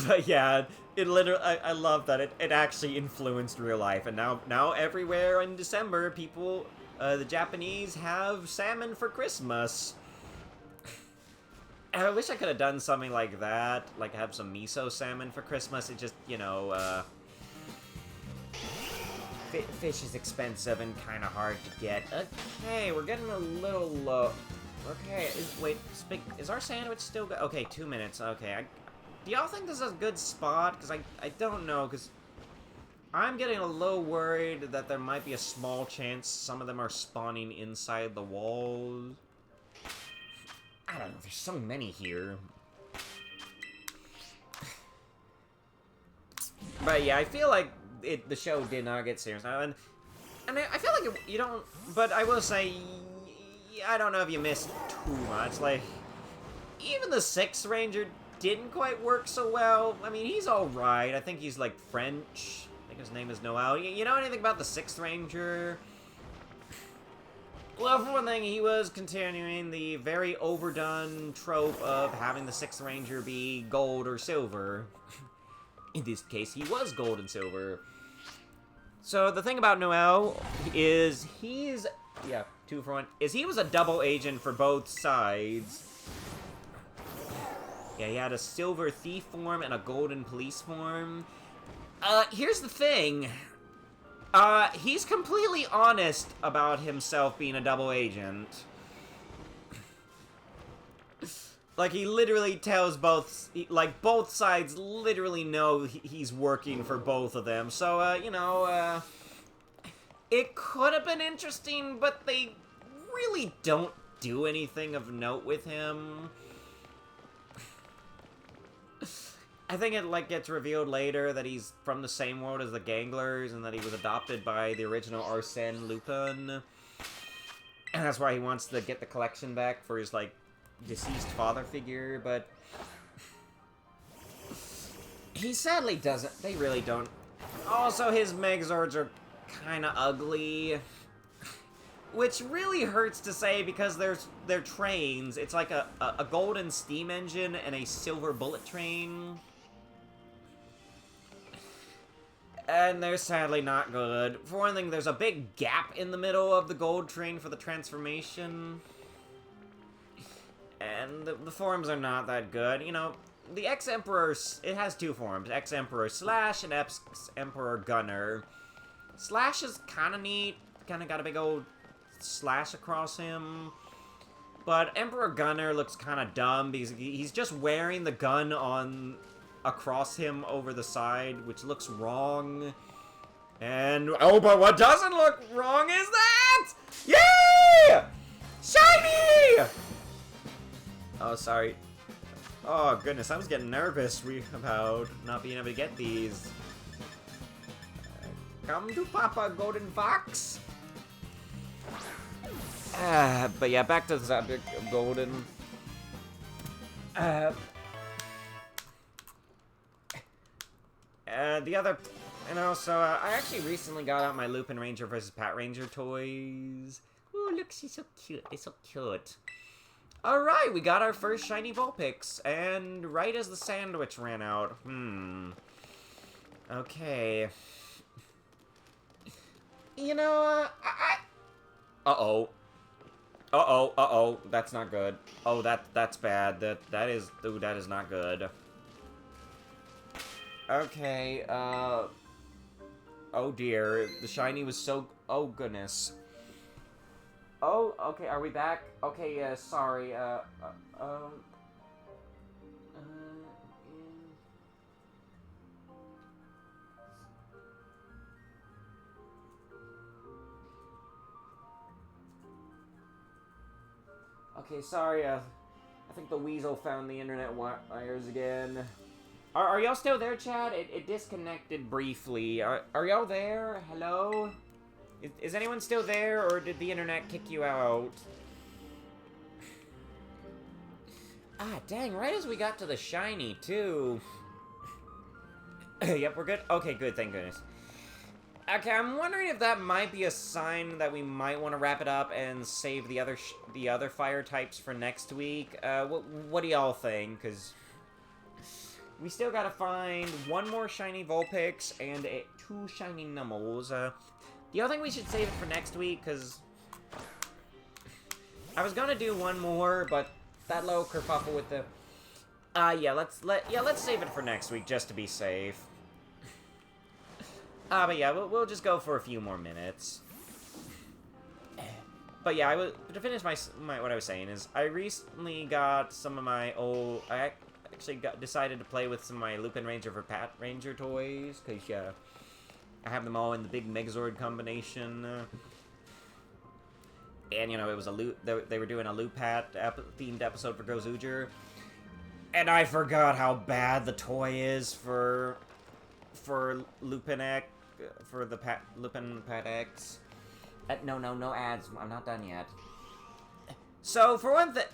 But yeah, it literally, I love that it actually influenced real life, and now everywhere in December, people, the Japanese have salmon for Christmas. And I wish I could have done something like that, like have some miso salmon for Christmas. It just, you know, fish is expensive and kind of hard to get. Okay, we're getting a little low. Okay, is our sandwich still good? Okay, 2 minutes. Okay, do y'all think this is a good spot? Because I don't know, because I'm getting a little worried that there might be a small chance some of them are spawning inside the walls. I don't know, there's so many here. But yeah, I feel like the show did not get serious. And I feel like you don't, but I will say, I don't know if you missed too much. Like, even the 6th Ranger didn't quite work so well. I mean, he's alright. I think he's, like, French. I think his name is Noel. You know anything about the 6th Ranger? Well, for one thing, he was continuing the very overdone trope of having the 6th Ranger be gold or silver. In this case, he was gold and silver. So, the thing about Noel is he's... Yeah, 2 for 1. Is he was a double agent for both sides. Yeah, he had a silver thief form and a golden police form. Here's the thing. He's completely honest about himself being a double agent. Like, he literally tells both sides literally know he's working for both of them. So, you know, it could have been interesting, but they really don't do anything of note with him. I think it, like, gets revealed later that he's from the same world as the Ganglers and that he was adopted by the original Arsène Lupin. And that's why he wants to get the collection back for his, like, deceased father figure, but he sadly doesn't. They really don't. Also, his Megazords are kind of ugly, which really hurts to say because they're trains. It's like a golden steam engine and a silver bullet train. And they're sadly not good. For one thing, there's a big gap in the middle of the gold train for the transformation. And the forms are not that good. You know, the X-Emperor, it has 2 forms. X-Emperor Slash and X-Emperor Gunner. Slash is kind of neat. Kind of got a big old slash across him. But Emperor Gunner looks kind of dumb because he's just wearing the gun on... across him over the side, which looks wrong. And, oh, but what doesn't look wrong is that! Yeah! Shiny! Oh, sorry. Oh, goodness, I was getting nervous about not being able to get these. Come to Papa, Golden Fox. But yeah, back to the subject of Golden. The other, and also, I actually recently got out my Lupin Ranger versus Pat Ranger toys. Ooh, look, she's so cute. They're so cute. Alright, we got our first shiny Vulpix, and right as the sandwich ran out. Okay. You know, Uh-oh. Uh-oh, uh-oh. That's not good. Oh, that's bad. That is not good. Okay, oh dear, the shiny was so, oh goodness. Oh, okay, are we back? Okay, sorry, Okay, sorry, I think the weasel found the internet wires again. Are y'all still there, Chad? It disconnected briefly. Are y'all there? Hello? Is anyone still there, or did the internet kick you out? Ah, dang, right as we got to the shiny, too. Yep, we're good? Okay, good, thank goodness. Okay, I'm wondering if that might be a sign that we might want to wrap it up and save the other fire types for next week. What do y'all think? Because we still gotta find one more shiny Vulpix and 2 shiny Nummels. Do y'all think we should save it for next week? Because I was gonna do one more, but that little kerfuffle with the... yeah, let's save it for next week, just to be safe. But yeah, we'll just go for a few more minutes. But yeah, to finish what I was saying is, I recently got some of my old... I actually decided to play with some of my Lupin Ranger for Pat Ranger toys, because I have them all in the big Megazord combination. And, you know, it was they were doing a Lupat themed episode for Gozuger. And I forgot how bad the toy is for Lupin X, for the Lupin Pat X. No ads. I'm not done yet. So, for one thing,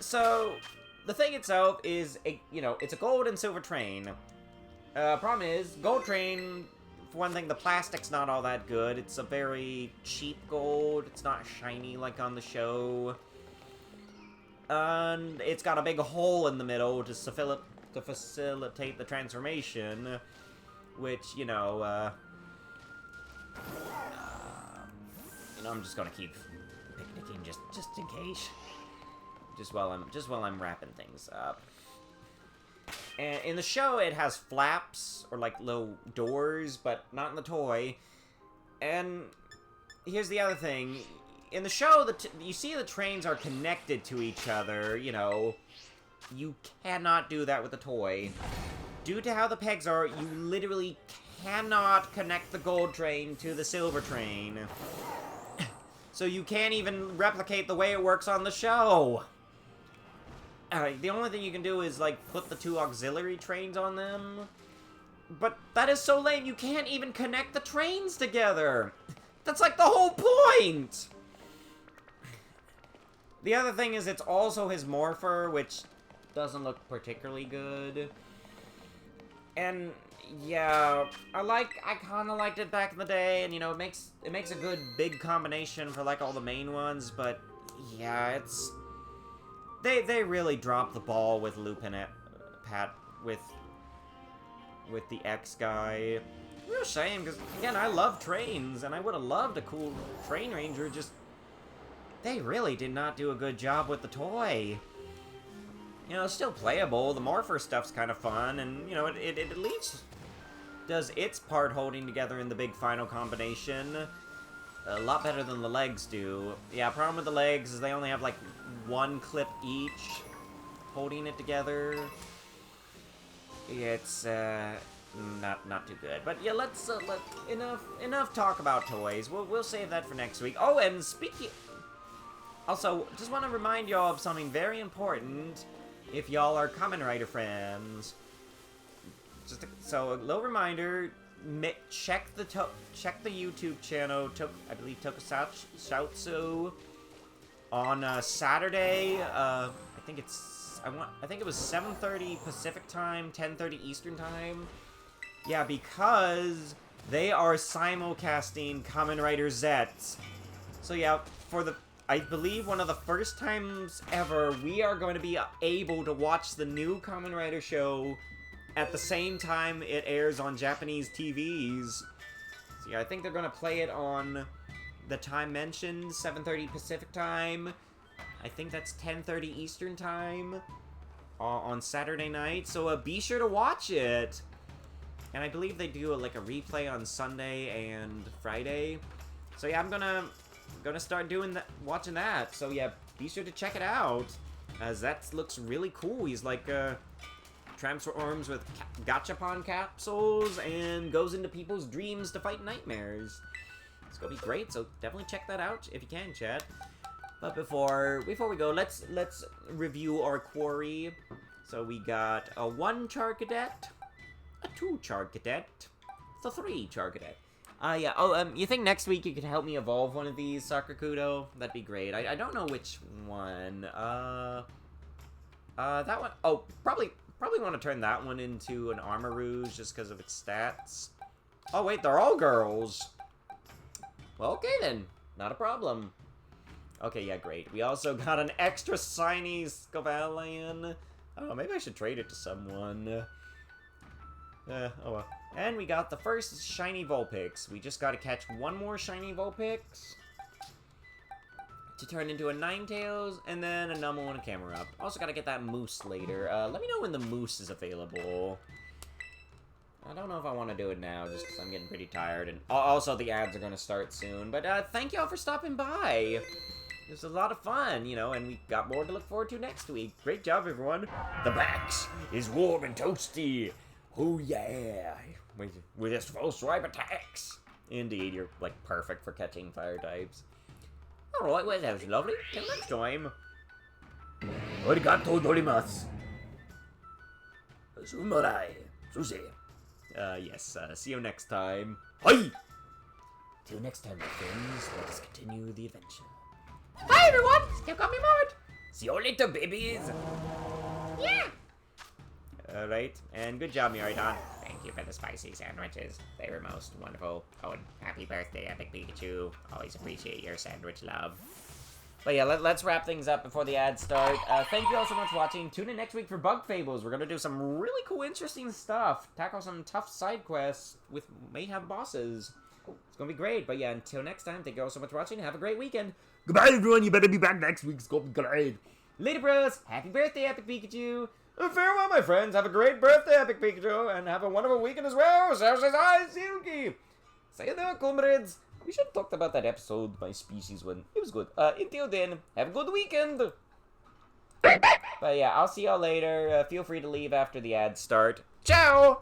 the thing itself is, it's a gold and silver train. Problem is, gold train, for one thing, the plastic's not all that good. It's a very cheap gold. It's not shiny like on the show. And it's got a big hole in the middle to facilitate the transformation, which, I'm just gonna keep picnicking just in case. Just while I'm wrapping things up. And in the show, it has flaps, or like little doors, but not in the toy. And here's the other thing. In the show, you see the trains are connected to each other, You cannot do that with the toy. Due to how the pegs are, you literally cannot connect the gold train to the silver train. So you can't even replicate the way it works on the show. The only thing you can do is, put the 2 auxiliary trains on them. But that is so lame, you can't even connect the trains together! That's the whole point! The other thing is it's also his Morpher, which doesn't look particularly good. And, yeah, I kinda liked it back in the day, and, it makes a good big combination for, all the main ones, but, yeah, it's... They really dropped the ball with Lupin Pat with the X guy. Real shame, because again, I love trains, and I would have loved a cool train ranger, just they really did not do a good job with the toy. It's still playable, the Morpher stuff's kind of fun, and it at least does its part holding together in the big final combination. A lot better than the legs do. Yeah, problem with the legs is they only have, 1 clip each holding it together. It's, not too good. But, yeah, let's, enough talk about toys. We'll save that for next week. Oh, and speaking... Also, just want to remind y'all of something very important if y'all are Kamen Rider fans. So, a little reminder... Check the YouTube channel. I believe Tokusatsu on Saturday. I think it was 7:30 Pacific time, 10:30 Eastern time. Yeah, because they are simulcasting Kamen Rider Z. So yeah, I believe one of the first times ever we are going to be able to watch the new Kamen Rider show at the same time it airs on Japanese TVs. So yeah, I think they're gonna play it on the time mentioned, 7:30 Pacific time. I think that's 10:30 Eastern time on Saturday night. So be sure to watch it. And I believe they do a replay on Sunday and Friday. So yeah, I'm gonna start watching that. So yeah, be sure to check it out, as that looks really cool. He's transforms with gachapon capsules and goes into people's dreams to fight nightmares. It's gonna be great, so definitely check that out if you can, chat. But before we go, let's review our quarry. So we got a 1 Char Cadet, a 2 Char Cadet, a 3 Char Cadet. Yeah. Oh, you think next week you could help me evolve one of these, Sakurkudo? That'd be great. I don't know which one. That one. Oh, probably want to turn that one into an Armor Rouge just because of its stats. Oh wait, they're all girls. Well, okay then, not a problem. Okay, yeah, great. We also got an extra shiny Scovalian. Oh, maybe I should trade it to someone. Oh well. And we got the first shiny Vulpix. We just gotta catch 1 more shiny Vulpix to turn into a Ninetales, and then a Numel and a Camerupt. Also gotta get that Moose later. Let me know when the Moose is available. I don't know if I want to do it now, just because I'm getting pretty tired, and also the ads are gonna start soon. But thank y'all for stopping by. It was a lot of fun, you know, and we got more to look forward to next week. Great job, everyone. The backs is warm and toasty. Oh yeah. With his full swipe attacks. Indeed, you're, like, perfect for catching fire types. Alright, well, that was lovely. Till next time. Arigato dorimasu. Sumarai. Sushi. Yes, see you next time. Hi! Till next time, my friends, let us continue the adventure. Bye, everyone. Still got me mode. See you later, babies. Yeah. Alright, and good job, Miridon. Thank you for the spicy sandwiches. They were most wonderful. Oh, and happy birthday, Epic Pikachu. Always appreciate your sandwich love. But yeah, let's wrap things up before the ads start. Thank you all so much for watching. Tune in next week for Bug Fables. We're going to do some really cool, interesting stuff. Tackle some tough side quests with mayhem bosses. It's going to be great. But yeah, until next time, thank you all so much for watching. Have a great weekend. Goodbye, everyone. You better be back next week. It's going to be great. Later, bros. Happy birthday, Epic Pikachu. Farewell, my friends. Have a great birthday, Epic Pikachu. And have a wonderful weekend as well. So says I, Silky. Sayonara, comrades. We should have talked about that episode, my species one. It was good. Until then, have a good weekend. But yeah, I'll see y'all later. Feel free to leave after the ads start. Ciao!